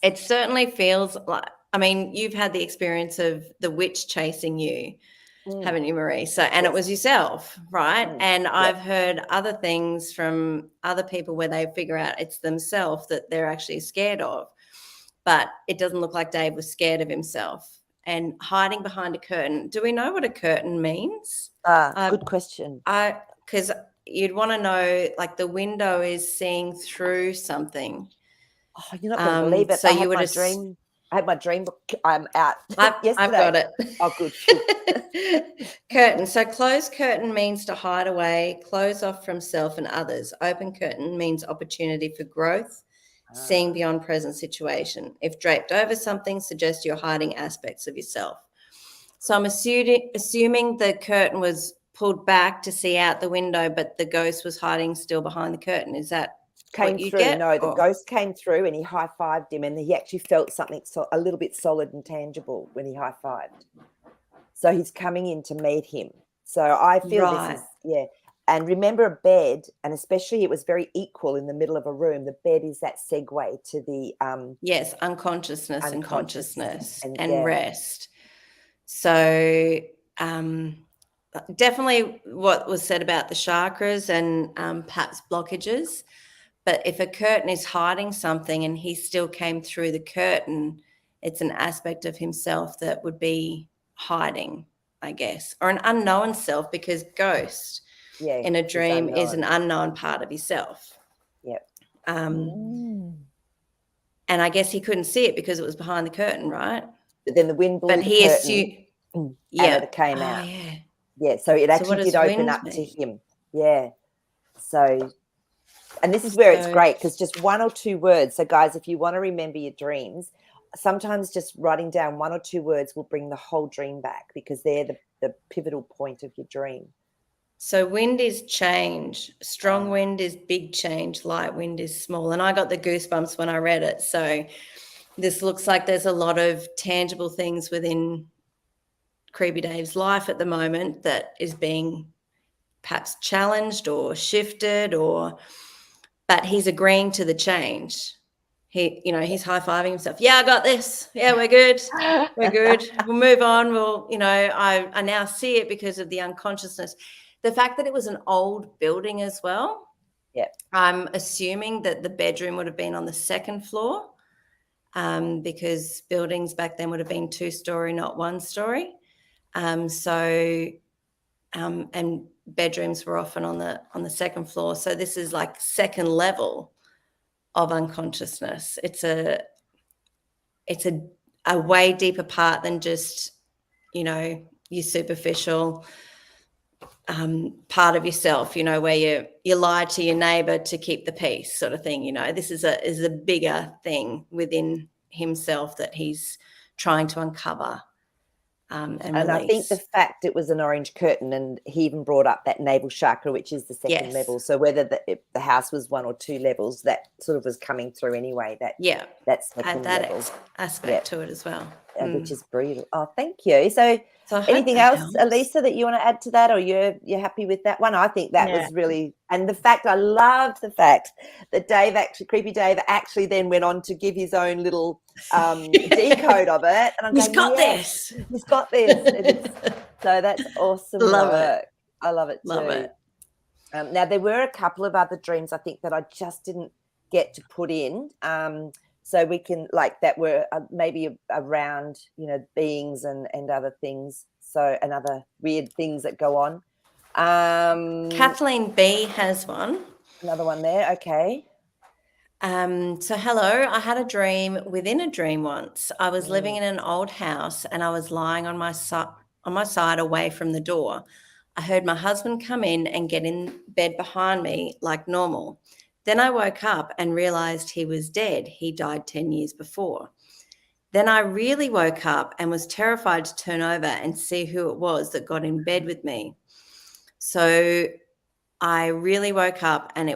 It certainly feels like, I mean, you've had the experience of the witch chasing you, haven't you, Marie? So, and it was yourself, right? And I've heard other things from other people where they figure out it's themselves that they're actually scared of. But it doesn't look like Dave was scared of himself. And hiding behind a curtain. Do we know what a curtain means? Good question. Because you'd want to know, like, the window is seeing through something. Oh, you're not going to believe it. So I you had would I had my dream book. I'm out yesterday. I've got it. Oh, good. Curtain. So closed curtain means to hide away, close off from self and others. Open curtain means opportunity for growth, seeing beyond present situation. If draped over something, suggests you're hiding aspects of yourself. So I'm assuming the curtain was pulled back to see out the window, but the ghost was hiding still behind the curtain. Is that Came what you through? get? No, the ghost came through and he high-fived him, and he actually felt something a little bit solid and tangible when he high-fived. So he's coming in to meet him. So I feel this is, And remember, a bed, and especially it was very equal in the middle of a room. The bed is that segue to the yes, unconsciousness and consciousness and rest. So definitely what was said about the chakras and perhaps blockages. But if a curtain is hiding something and he still came through the curtain, it's an aspect of himself that would be hiding, I guess, or an unknown self, because ghost in a dream is an unknown part of yourself. Yep. And I guess he couldn't see it because it was behind the curtain, right? But then the wind blew the curtain and it came out. Yeah, so it actually did open up to him. Yeah. So, and this is where it's great, because just one or two words. So guys, if you want to remember your dreams, sometimes just writing down one or two words will bring the whole dream back, because they're the pivotal point of your dream. So wind is change. Strong wind is big change. Light wind is small. And I got the goosebumps when I read it. So this looks like there's a lot of tangible things within Creepy Dave's life at the moment that is being perhaps challenged or shifted, but he's agreeing to the change. He's high-fiving himself. Yeah, I got this. Yeah, we're good. We're good. We'll move on. I now see it because of the unconsciousness. The fact that it was an old building as well. Yeah. I'm assuming that the bedroom would have been on the second floor, because buildings back then would have been 2-story, not 1-story. And bedrooms were often on the second floor. So this is like second level of unconsciousness. It's a way deeper part than just, your superficial part of yourself, where you lie to your neighbor to keep the peace, sort of thing. This is a bigger thing within himself that he's trying to uncover. And I think the fact it was an orange curtain, and he even brought up that navel chakra, which is the second level. So whether the house was 1 or 2 levels, that sort of was coming through anyway. That's second level aspect to it as well, which is brilliant. Oh, thank you. So anything else, helps. Elisa, that you want to add to that, or you're happy with that one? I think that was really, and I loved the fact that Creepy Dave actually then went on to give his own little decode of it. And He's got this. He's got this. So that's awesome work. I love it too. Love it. Now, there were a couple of other dreams, I think, that I just didn't get to put in. So we can, that were maybe around, beings and other things. So, and other weird things that go on. Kathleen B has one. Another one there. Okay. So hello, I had a dream within a dream once. I was living in an old house and I was lying on my side away from the door. I heard my husband come in and get in bed behind me like normal. Then I woke up and realized he was dead. He died 10 years before. Then I really woke up and was terrified to turn over and see who it was that got in bed with me. So I really woke up and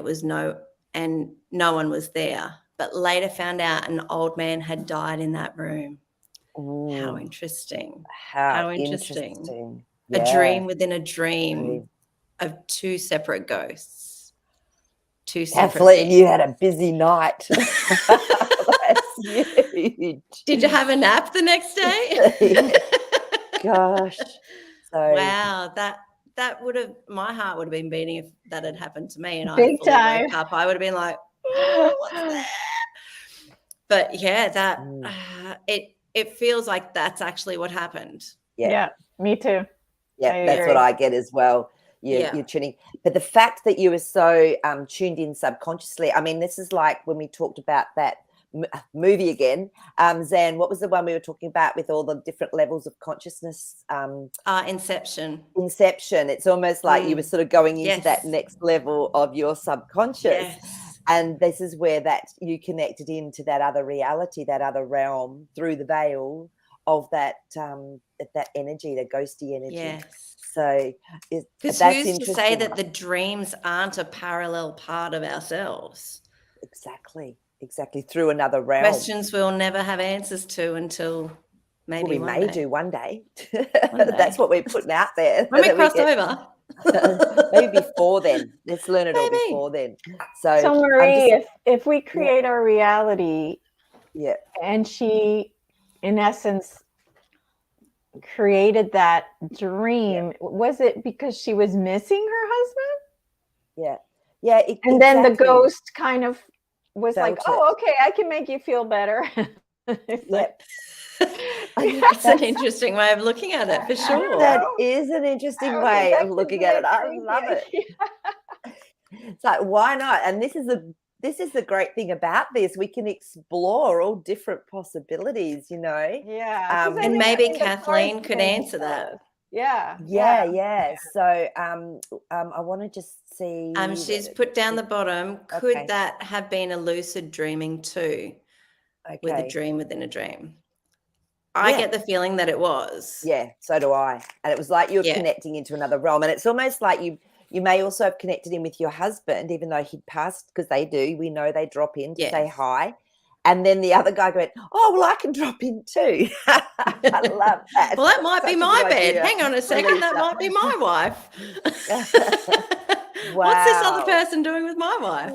no one was there. But later found out an old man had died in that room. Ooh, How interesting. how interesting. interesting. A Yeah. dream within a dream of two separate ghosts. Two separate Kathleen, you things. had a busy night. That's huge. Did you have a nap the next day? Gosh. So Wow, that would have, my heart would have been beating if that had happened to me and I Big fully time. woke up. I would have been like, oh, what's that? But yeah, that it feels like that's actually what happened. Yeah, me too. Yeah, that's what I get as well. You're tuning. But the fact that you were so tuned in subconsciously, I mean, this is like when we talked about that movie again. Zan, what was the one we were talking about with all the different levels of consciousness? Inception. Inception. It's almost like you were sort of going into that next level of your subconscious. Yes. And this is where that you connected into that other reality, that other realm through the veil of that that energy, the ghosty energy. Yes. So because that's who's to say interesting. that the dreams aren't a parallel part of ourselves? Exactly through another realm. Questions we'll never have answers to until maybe we may do one day. One day. That's what we're putting out there. When we cross over. Maybe before then. Let's learn it all before then. So Marie, if we create our reality, and she, in essence, created that dream, was it because she was missing her husband? Yeah. And then the ghost kind of was Felt like, oh, okay, I can make you feel better. That's an interesting way of looking at it, for sure. That is an interesting way of looking at it. I love it. It's like, why not? And this is the great thing about this. We can explore all different possibilities, you know. Yeah. And maybe Kathleen could answer that. Yeah. So I want to just see. She's put down the bottom. Could that have been a lucid dreaming too? With a dream within a dream. I get the feeling that it was. Yeah, so do I. And it was like you're connecting into another realm. And it's almost like you may also have connected in with your husband, even though he'd passed, because they do. We know they drop in to say hi. And then the other guy went, oh, well, I can drop in too. I love that. Well, that might be my bed. Hang on a second. That might be my wife. Wow. What's this other person doing with my wife?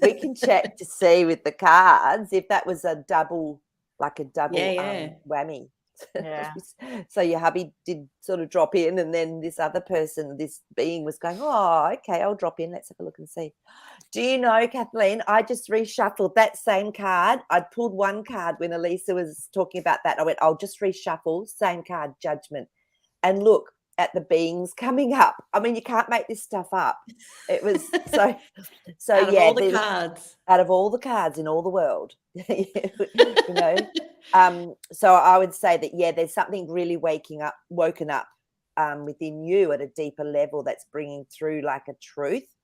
We can check to see with the cards if that was a double whammy. Yeah. So your hubby did sort of drop in, and then this other person, this being, was going, oh, okay, I'll drop in. Let's have a look and see. Do you know, Kathleen, I just reshuffled that same card. I pulled one card when Elisa was talking about that. I went, I'll just reshuffle, same card, judgment. And look at the beings coming up. I mean, you can't make this stuff up. It was so out of all the cards. Out of all the cards in all the world, you know. So I would say that, there's something really woken up within you at a deeper level that's bringing through like a truth.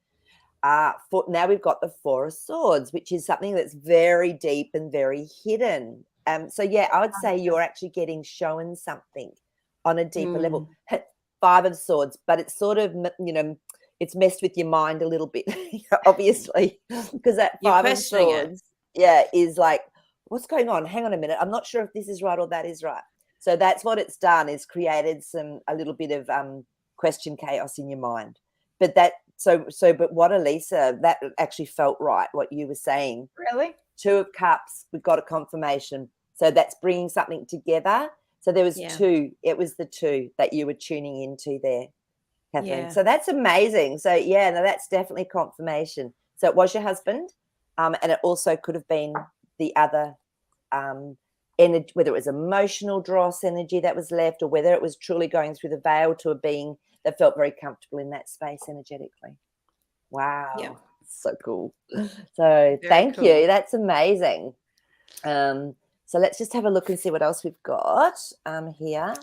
Now we've got the Four of Swords, which is something that's very deep and very hidden. I would say you're actually getting shown something on a deeper level. Five of Swords, but it's sort of, it's messed with your mind a little bit, obviously, because that Five of Swords, is like, what's going on? Hang on a minute. I'm not sure if this is right or that is right. So that's what it's done, is created a little bit of question chaos in your mind. But but what, Elisa, that actually felt right, what you were saying. Really? Two of Cups, we've got a confirmation. So that's bringing something together. So there was two. It was the two that you were tuning into there, Kathleen. Yeah. So that's amazing. So, that's definitely confirmation. So it was your husband, and it also could have been the other energy, whether it was emotional dross energy that was left, or whether it was truly going through the veil to a being that felt very comfortable in that space energetically. Wow. Yeah. So cool. So thank you. That's amazing. So let's just have a look and see what else we've got here.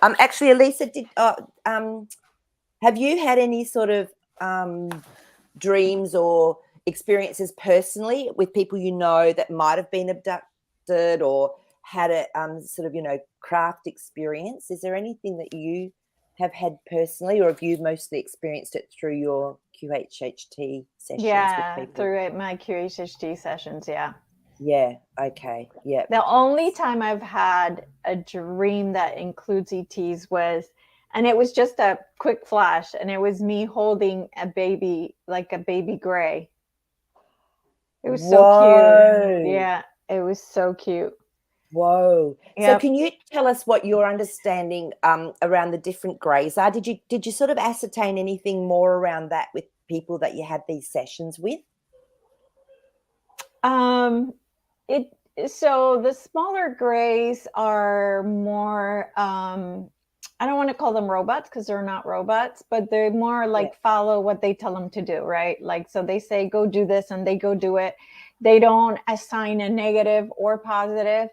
Actually, Elisa, have you had any sort of dreams or experiences personally with people you know that might have been it or had a sort of, craft experience? Is there anything that you have had personally, or have you mostly experienced it through your QHHT sessions with people? Through my QHHT sessions, yeah. Yeah, okay, yeah. The only time I've had a dream that includes ETs and it was just a quick flash, and it was me holding a baby, like a baby gray. It was so cute. Yeah, it was so cute. Whoa. Yep. So can you tell us what your understanding around the different greys are? Did you sort of ascertain anything more around that with people that you had these sessions with? So the smaller grays are more, I don't want to call them robots because they're not robots, but they're more like follow what they tell them to do, right? Like, so they say, go do this, and they go do it. They don't assign a negative or positive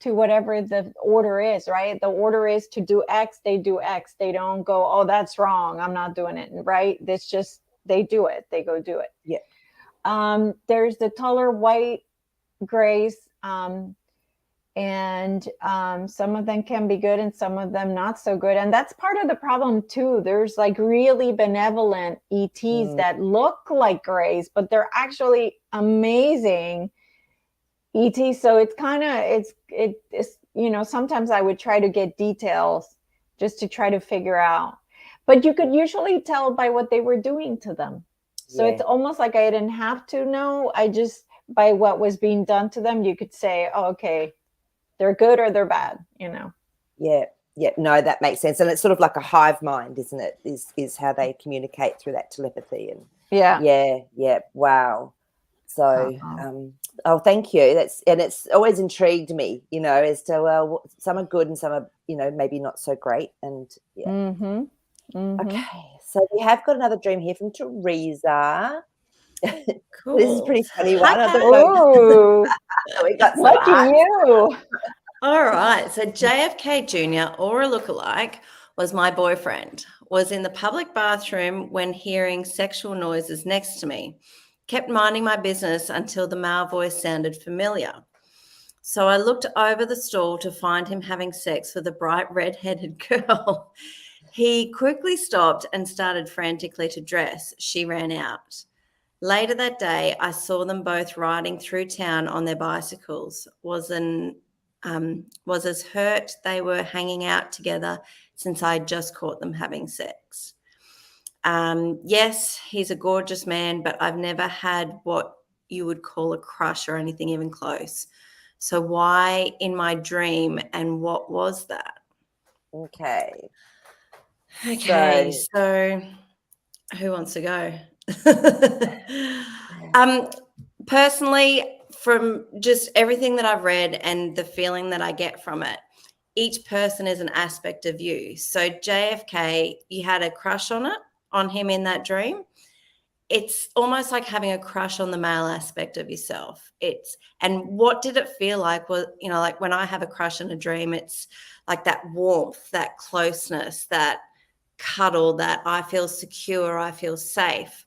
to whatever the order is, right? The order is to do X, they do X. They don't go, oh, that's wrong, I'm not doing it, right? It's just, they do it, they go do it. Yeah. There's the taller white grays, and some of them can be good and some of them not so good, and that's part of the problem too. There's like really benevolent ETs that look like grays, but they're actually amazing ETs. So it's kind of it's sometimes I would try to get details just to try to figure out, but you could usually tell by what they were doing to them. So it's almost like I didn't have to know. I just, by what was being done to them, you could say, oh, okay, they're good or they're bad, Yeah. No, that makes sense. And it's sort of like a hive mind, isn't it? Is how they communicate through that telepathy. And yeah. Wow. So, thank you. It's always intrigued me, as to, well, some are good and some are, maybe not so great. And Okay. So we have got another dream here from Teresa. Cool. This is a pretty funny one. Oh, we got some lucky art. you. All right. So JFK Jr., or a lookalike, was my boyfriend. Was in the public bathroom when hearing sexual noises next to me. Kept minding my business until the male voice sounded familiar. So I looked over the stall to find him having sex with a bright red-headed girl. He quickly stopped and started frantically to dress. She ran out. Later that day, I saw them both riding through town on their bicycles. Was as hurt they were hanging out together since I had just caught them having sex. Yes, he's a gorgeous man, but I've never had what you would call a crush or anything even close. So why in my dream, and what was that? Okay. So who wants to go? Personally, from just everything that I've read and the feeling that I get from it, each person is an aspect of you. So JFK, you had a crush on him in that dream. It's almost like having a crush on the male aspect of yourself. And what did it feel like? Well, like when I have a crush in a dream, it's like that warmth, that closeness, that cuddle, that I feel secure, I feel safe.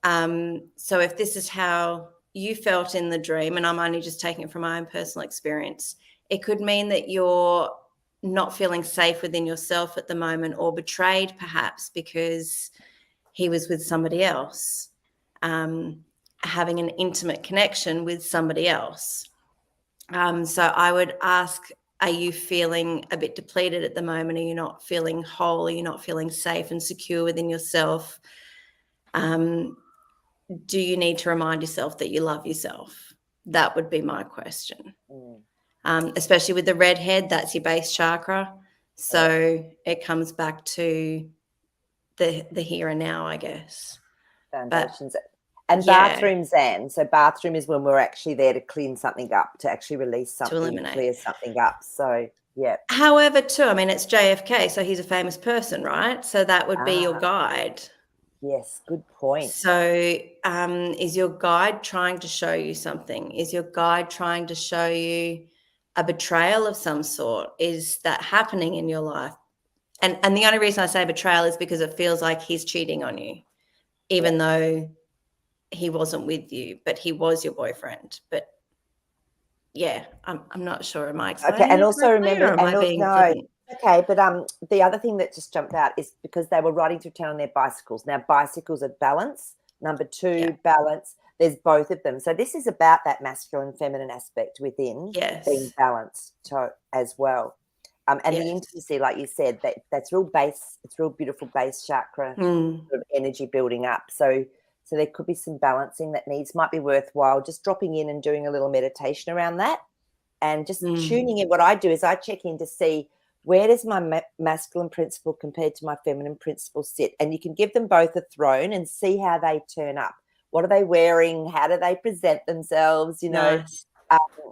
So if this is how you felt in the dream, and I'm only just taking it from my own personal experience, it could mean that you're not feeling safe within yourself at the moment, or betrayed perhaps because he was with somebody else, having an intimate connection with somebody else. So I would ask, are you feeling a bit depleted at the moment? Are you not feeling whole? Are you not feeling safe and secure within yourself? Do you need to remind yourself that you love yourself? That would be my question. Especially with the red head, that's your base chakra. So it comes back to the here and now, I guess. Foundations. And bathrooms, Anne. So bathroom is when we're actually there to clean something up, to actually release something, to eliminate, clear something up. So, yeah. However, too, I mean, it's JFK, so he's a famous person, right? So that would be your guide. Yes, good point. So is your guide trying to show you something? Is your guide trying to show you a betrayal of some sort? Is that happening in your life? And the only reason I say betrayal is because it feels like he's cheating on you, even though he wasn't with you, but he was your boyfriend. But yeah, I'm not sure. Am I Okay, explaining and it also correctly, remember, or am I being no, flippant? okay, but the other thing that just jumped out is because they were riding through town on their bicycles. Now, bicycles are balance. Number Yeah. two, balance. There's both of them. So this is about that masculine, feminine aspect within being Yes. balanced as well. And the Yes. intimacy, like you said, that's real base. It's real beautiful base chakra Mm. sort of energy building up. So there could be some balancing that might be worthwhile just dropping in and doing a little meditation around that. And just tuning in. What I do is I check in to see where does my masculine principle compared to my feminine principle sit, and you can give them both a throne and see how they turn up. What are they wearing? How do they present themselves? Nice.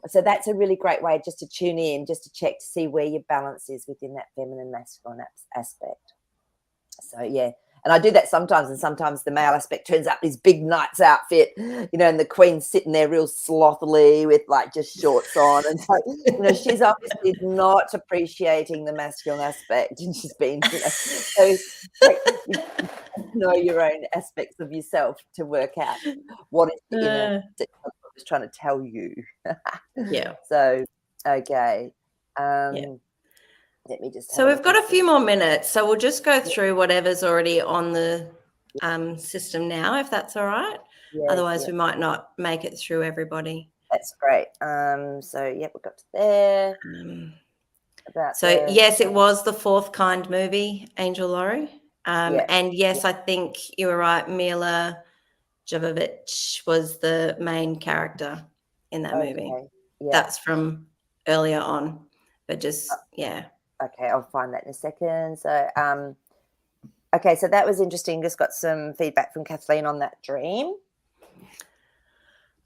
So that's a really great way just to tune in, just to check to see where your balance is within that feminine masculine aspect. So yeah, and I do that sometimes, and sometimes the male aspect turns up this big knight's outfit, and the queen's sitting there real slothily with like just shorts on, and so she's obviously not appreciating the masculine aspect, and she's been, so like, you know your own aspects of yourself to work out what is the inner that God was trying to tell you. Yeah. So okay, Yeah. let me just have So a we've look got and a few see. more minutes, so we'll just go through whatever's already on the system now, if that's all right. Yes, Otherwise, yeah. we might not make it through everybody. That's great. So yeah, we got to there about So yes, it was the Fourth Kind movie, Angel Laurie. Yeah. And yes, I think you were right. Mila Jovovich was the main character in that movie. Okay. Yeah. That's from earlier on, but just yeah. Okay, I'll find that in a second. So okay, so that was interesting. Just got some feedback from Kathleen on that dream.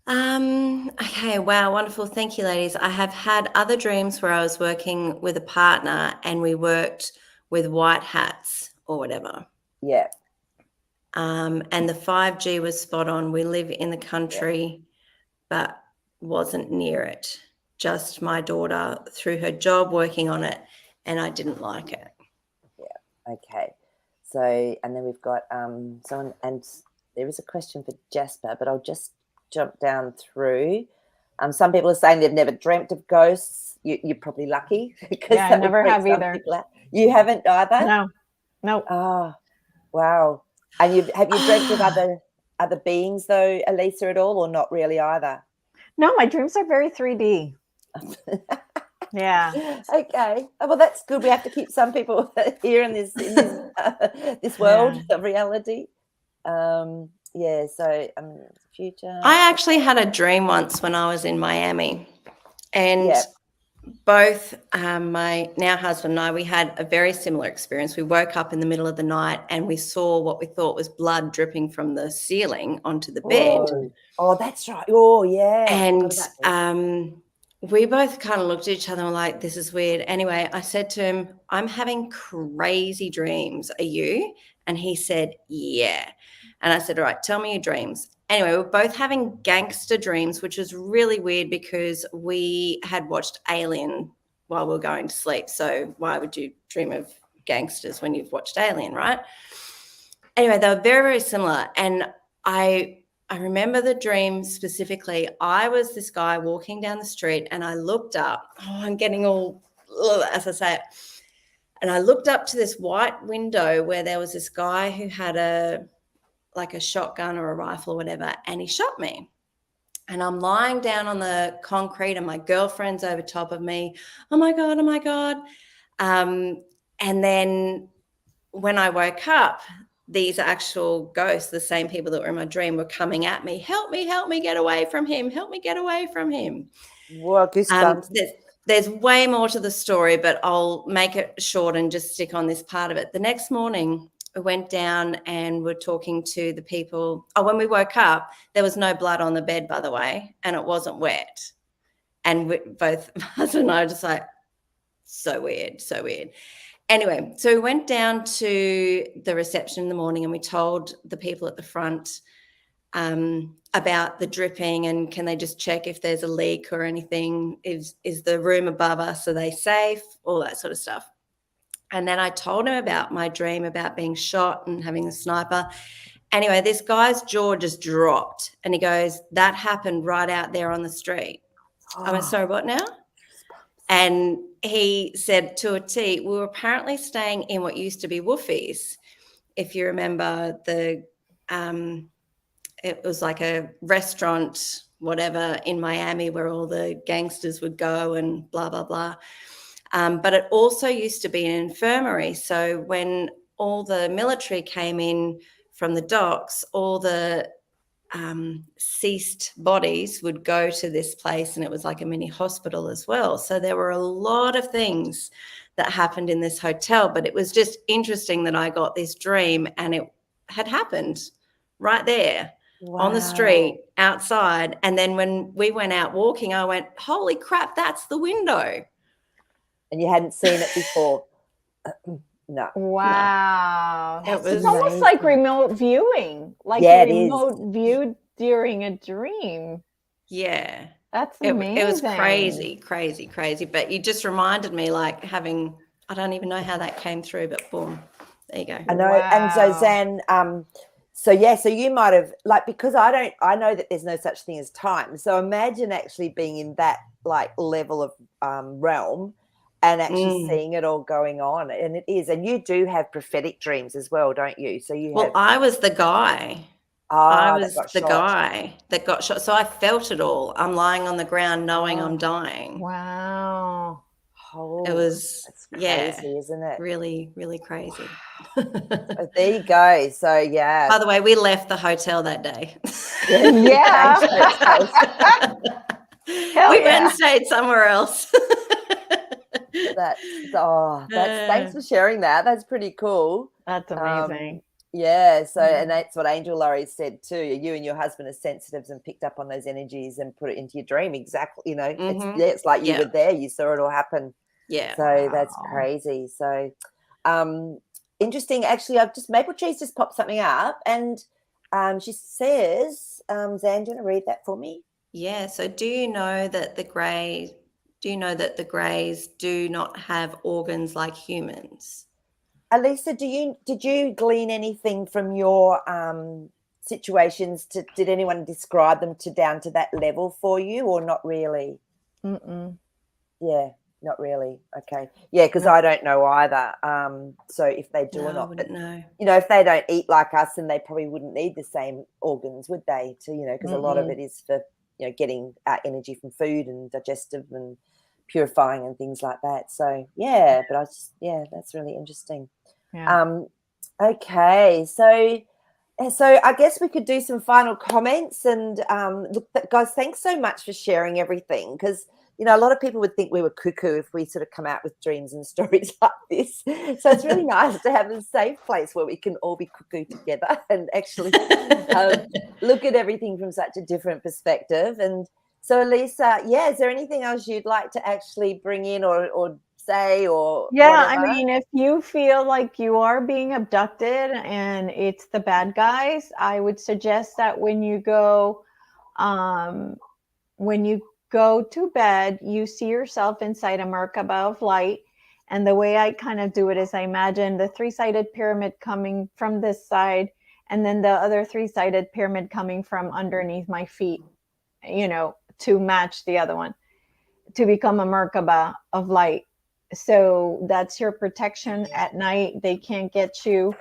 Okay, wow, wonderful. Thank you, ladies. I have had other dreams where I was working with a partner and we worked with white hats or whatever. Yeah. And the 5G was spot on. We live in the country, but wasn't near it. Just my daughter through her job working on it, and I didn't like it. Yeah. Okay. So, and then we've got someone, and there is a question for Jasper, but I'll just jump down through. Some people are saying they've never dreamt of ghosts. You're probably lucky because Yeah, I that would never freak have some either. people out. You haven't either? No. Nope. Oh, wow. And have you dreamt of other beings though, Elisa, at all, or not really either? No, my dreams are very 3D. Yeah. Okay. Well, that's good. We have to keep some people here in this world of reality. Yeah. So future. I actually had a dream once when I was in Miami, and both my now husband and I, we had a very similar experience. We woke up in the middle of the night and we saw what we thought was blood dripping from the ceiling onto the bed. Oh, that's right. Oh, yeah. And we both kind of looked at each other and were like, this is weird. Anyway, I said to him, I'm having crazy dreams. Are you? And he said, yeah. And I said, all right, tell me your dreams. Anyway, we were both having gangster dreams, which was really weird because we had watched Alien while we were going to sleep. So why would you dream of gangsters when you've watched Alien, right? Anyway, they were very, very similar. And I remember the dream specifically. I was this guy walking down the street and I looked up. Oh, I'm getting all, as I say it. And I looked up to this white window where there was this guy who had a shotgun or a rifle or whatever, and he shot me. And I'm lying down on the concrete and my girlfriend's over top of me. Oh my God, oh my God. And then when I woke up, these actual ghosts, the same people that were in my dream, were coming at me. Help me, get away from him. Help me get away from him. Well, goosebumps. There's way more to the story, but I'll make it short and just stick on this part of it. The next morning, we went down and we're talking to the people. Oh, when we woke up, there was no blood on the bed, by the way, and it wasn't wet. And both my husband and I were just like, so weird, so weird. Anyway, so we went down to the reception in the morning and we told the people at the front about the dripping and can they just check if there's a leak or anything? Is the room above us, are they safe? All that sort of stuff. And then I told him about my dream about being shot and having the sniper. Anyway, this guy's jaw just dropped and he goes, that happened right out there on the street. sorry, what now? And he said to a T, we were apparently staying in what used to be Woofie's. If you remember it was like a restaurant, whatever, in Miami where all the gangsters would go and blah, blah, blah. But it also used to be an infirmary. So when all the military came in from the docks, all the ceased bodies would go to this place, and it was like a mini hospital as well. So there were a lot of things that happened in this hotel, but it was just interesting that I got this dream and it had happened right there on the street outside. And then when we went out walking, I went, holy crap, that's the window. And you hadn't seen it before? No. Wow. No. It's almost like remote viewing, like Yeah, a remote view during a dream. Yeah. That's amazing. It was crazy. But you just reminded me, like, having, I don't even know how that came through, but boom, there you go. I know. Wow. And so Zan, so you might have, like, because I know that there's no such thing as time. So imagine actually being in that like level of realm and actually seeing it all going on. And it is. And you do have prophetic dreams as well, don't you? So you have. I was the guy. I was the guy that got shot. So I felt it all. I'm lying on the ground knowing I'm dying. Wow. Oh, it was crazy, isn't it? Really, really crazy. So there you go. So yeah. By the way, we left the hotel that day. Yeah. We went and stayed somewhere else. Thanks for sharing that. That's pretty cool. That's amazing. Yeah. So, and that's what Angel Laurie said too. You and your husband are sensitives and picked up on those energies and put it into your dream. Exactly. You know, it's like you were there. You saw it all happen. Yeah. So that's crazy. So, interesting. Actually, Maple Tree's just popped something up, and she says, Zan, do you want to read that for me? Yeah. So, do you know that the Greys do not have organs like humans? Elisa, did you glean anything from your situations? Did anyone describe them down to that level for you, or not really? Yeah, not really. Okay. Yeah, because I don't know either. So if they do or not, I wouldn't know. You know, if they don't eat like us, then they probably wouldn't need the same organs, would they? Because a lot of it is for getting energy from food and digestive and purifying and things like that. So yeah, but that's really interesting. Yeah. Okay, so I guess we could do some final comments and look, guys, thanks so much for sharing everything, because a lot of people would think we were cuckoo if we sort of come out with dreams and stories like this. So it's really nice to have a safe place where we can all be cuckoo together and actually look at everything from such a different perspective. And so, Elisa, is there anything else you'd like to actually bring in or say or whatever? I mean, if you feel like you are being abducted and it's the bad guys, I would suggest that when you go to bed, you see yourself inside a Merkaba of light. And the way I kind of do it is I imagine the three-sided pyramid coming from this side and then the other three-sided pyramid coming from underneath my feet, to match the other one, to become a Merkaba of light. So that's your protection at night. They can't get you.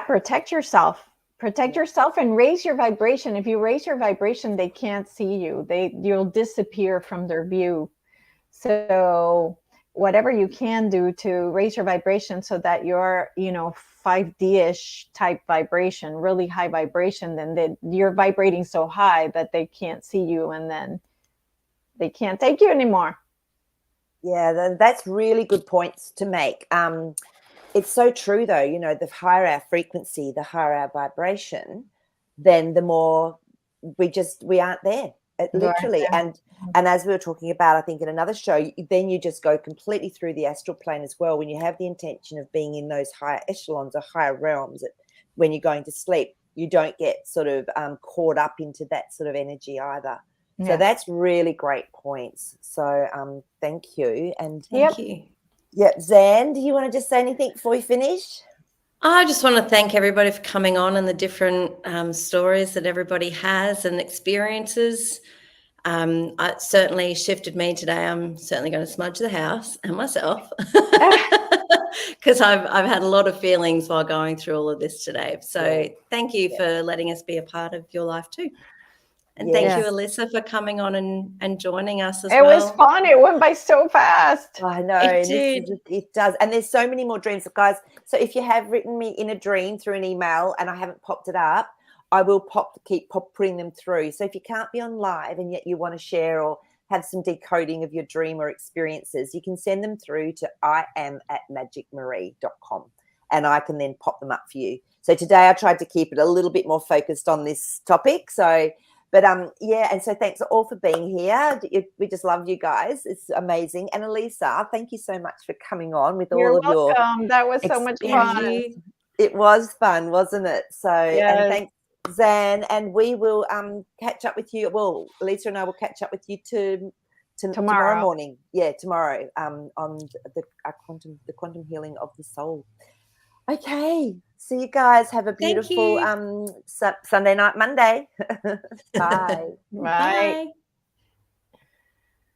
Protect yourself. Protect yourself and raise your vibration. If you raise your vibration, they can't see you. You'll disappear from their view. So whatever you can do to raise your vibration so that you're, 5D-ish type vibration, really high vibration, then you're vibrating so high that they can't see you, and then they can't take you anymore. Yeah, that's really good points to make. It's so true, though. The higher our frequency, the higher our vibration, then the more we aren't there. Literally. And as we were talking about, I think in another show, then you just go completely through the astral plane as well. When you have the intention of being in those higher echelons or higher realms, when you're going to sleep, you don't get sort of caught up into that sort of energy either. Yeah. So that's really great points. So thank you. And thank you. Yeah, Zan, do you want to just say anything before we finish? I just want to thank everybody for coming on and the different stories that everybody has and experiences. It certainly shifted me today. I'm certainly going to smudge the house and myself because I've had a lot of feelings while going through all of this today. So thank you for letting us be a part of your life too. And thank you, Elisa, for coming on and joining us as well. It was fun. It went by so fast. I know. It does. And there's so many more dreams, guys. So if you have written me in a dream through an email and I haven't popped it up, I will keep putting them through. So if you can't be on live and yet you want to share or have some decoding of your dream or experiences, you can send them through to iam@magicmarie.com and I can then pop them up for you. So today I tried to keep it a little bit more focused on this topic. But and so thanks all for being here. We just love you guys. It's amazing. And Elisa, thank you so much for coming on with all of your That was so much fun. It was fun, wasn't it? So and thanks, Zan. And we will catch up with you. Well, Elisa and I will catch up with you tomorrow morning. Yeah, tomorrow on the quantum healing of the soul. Okay. See you guys. Have a beautiful Sunday night, Monday. Bye. Bye.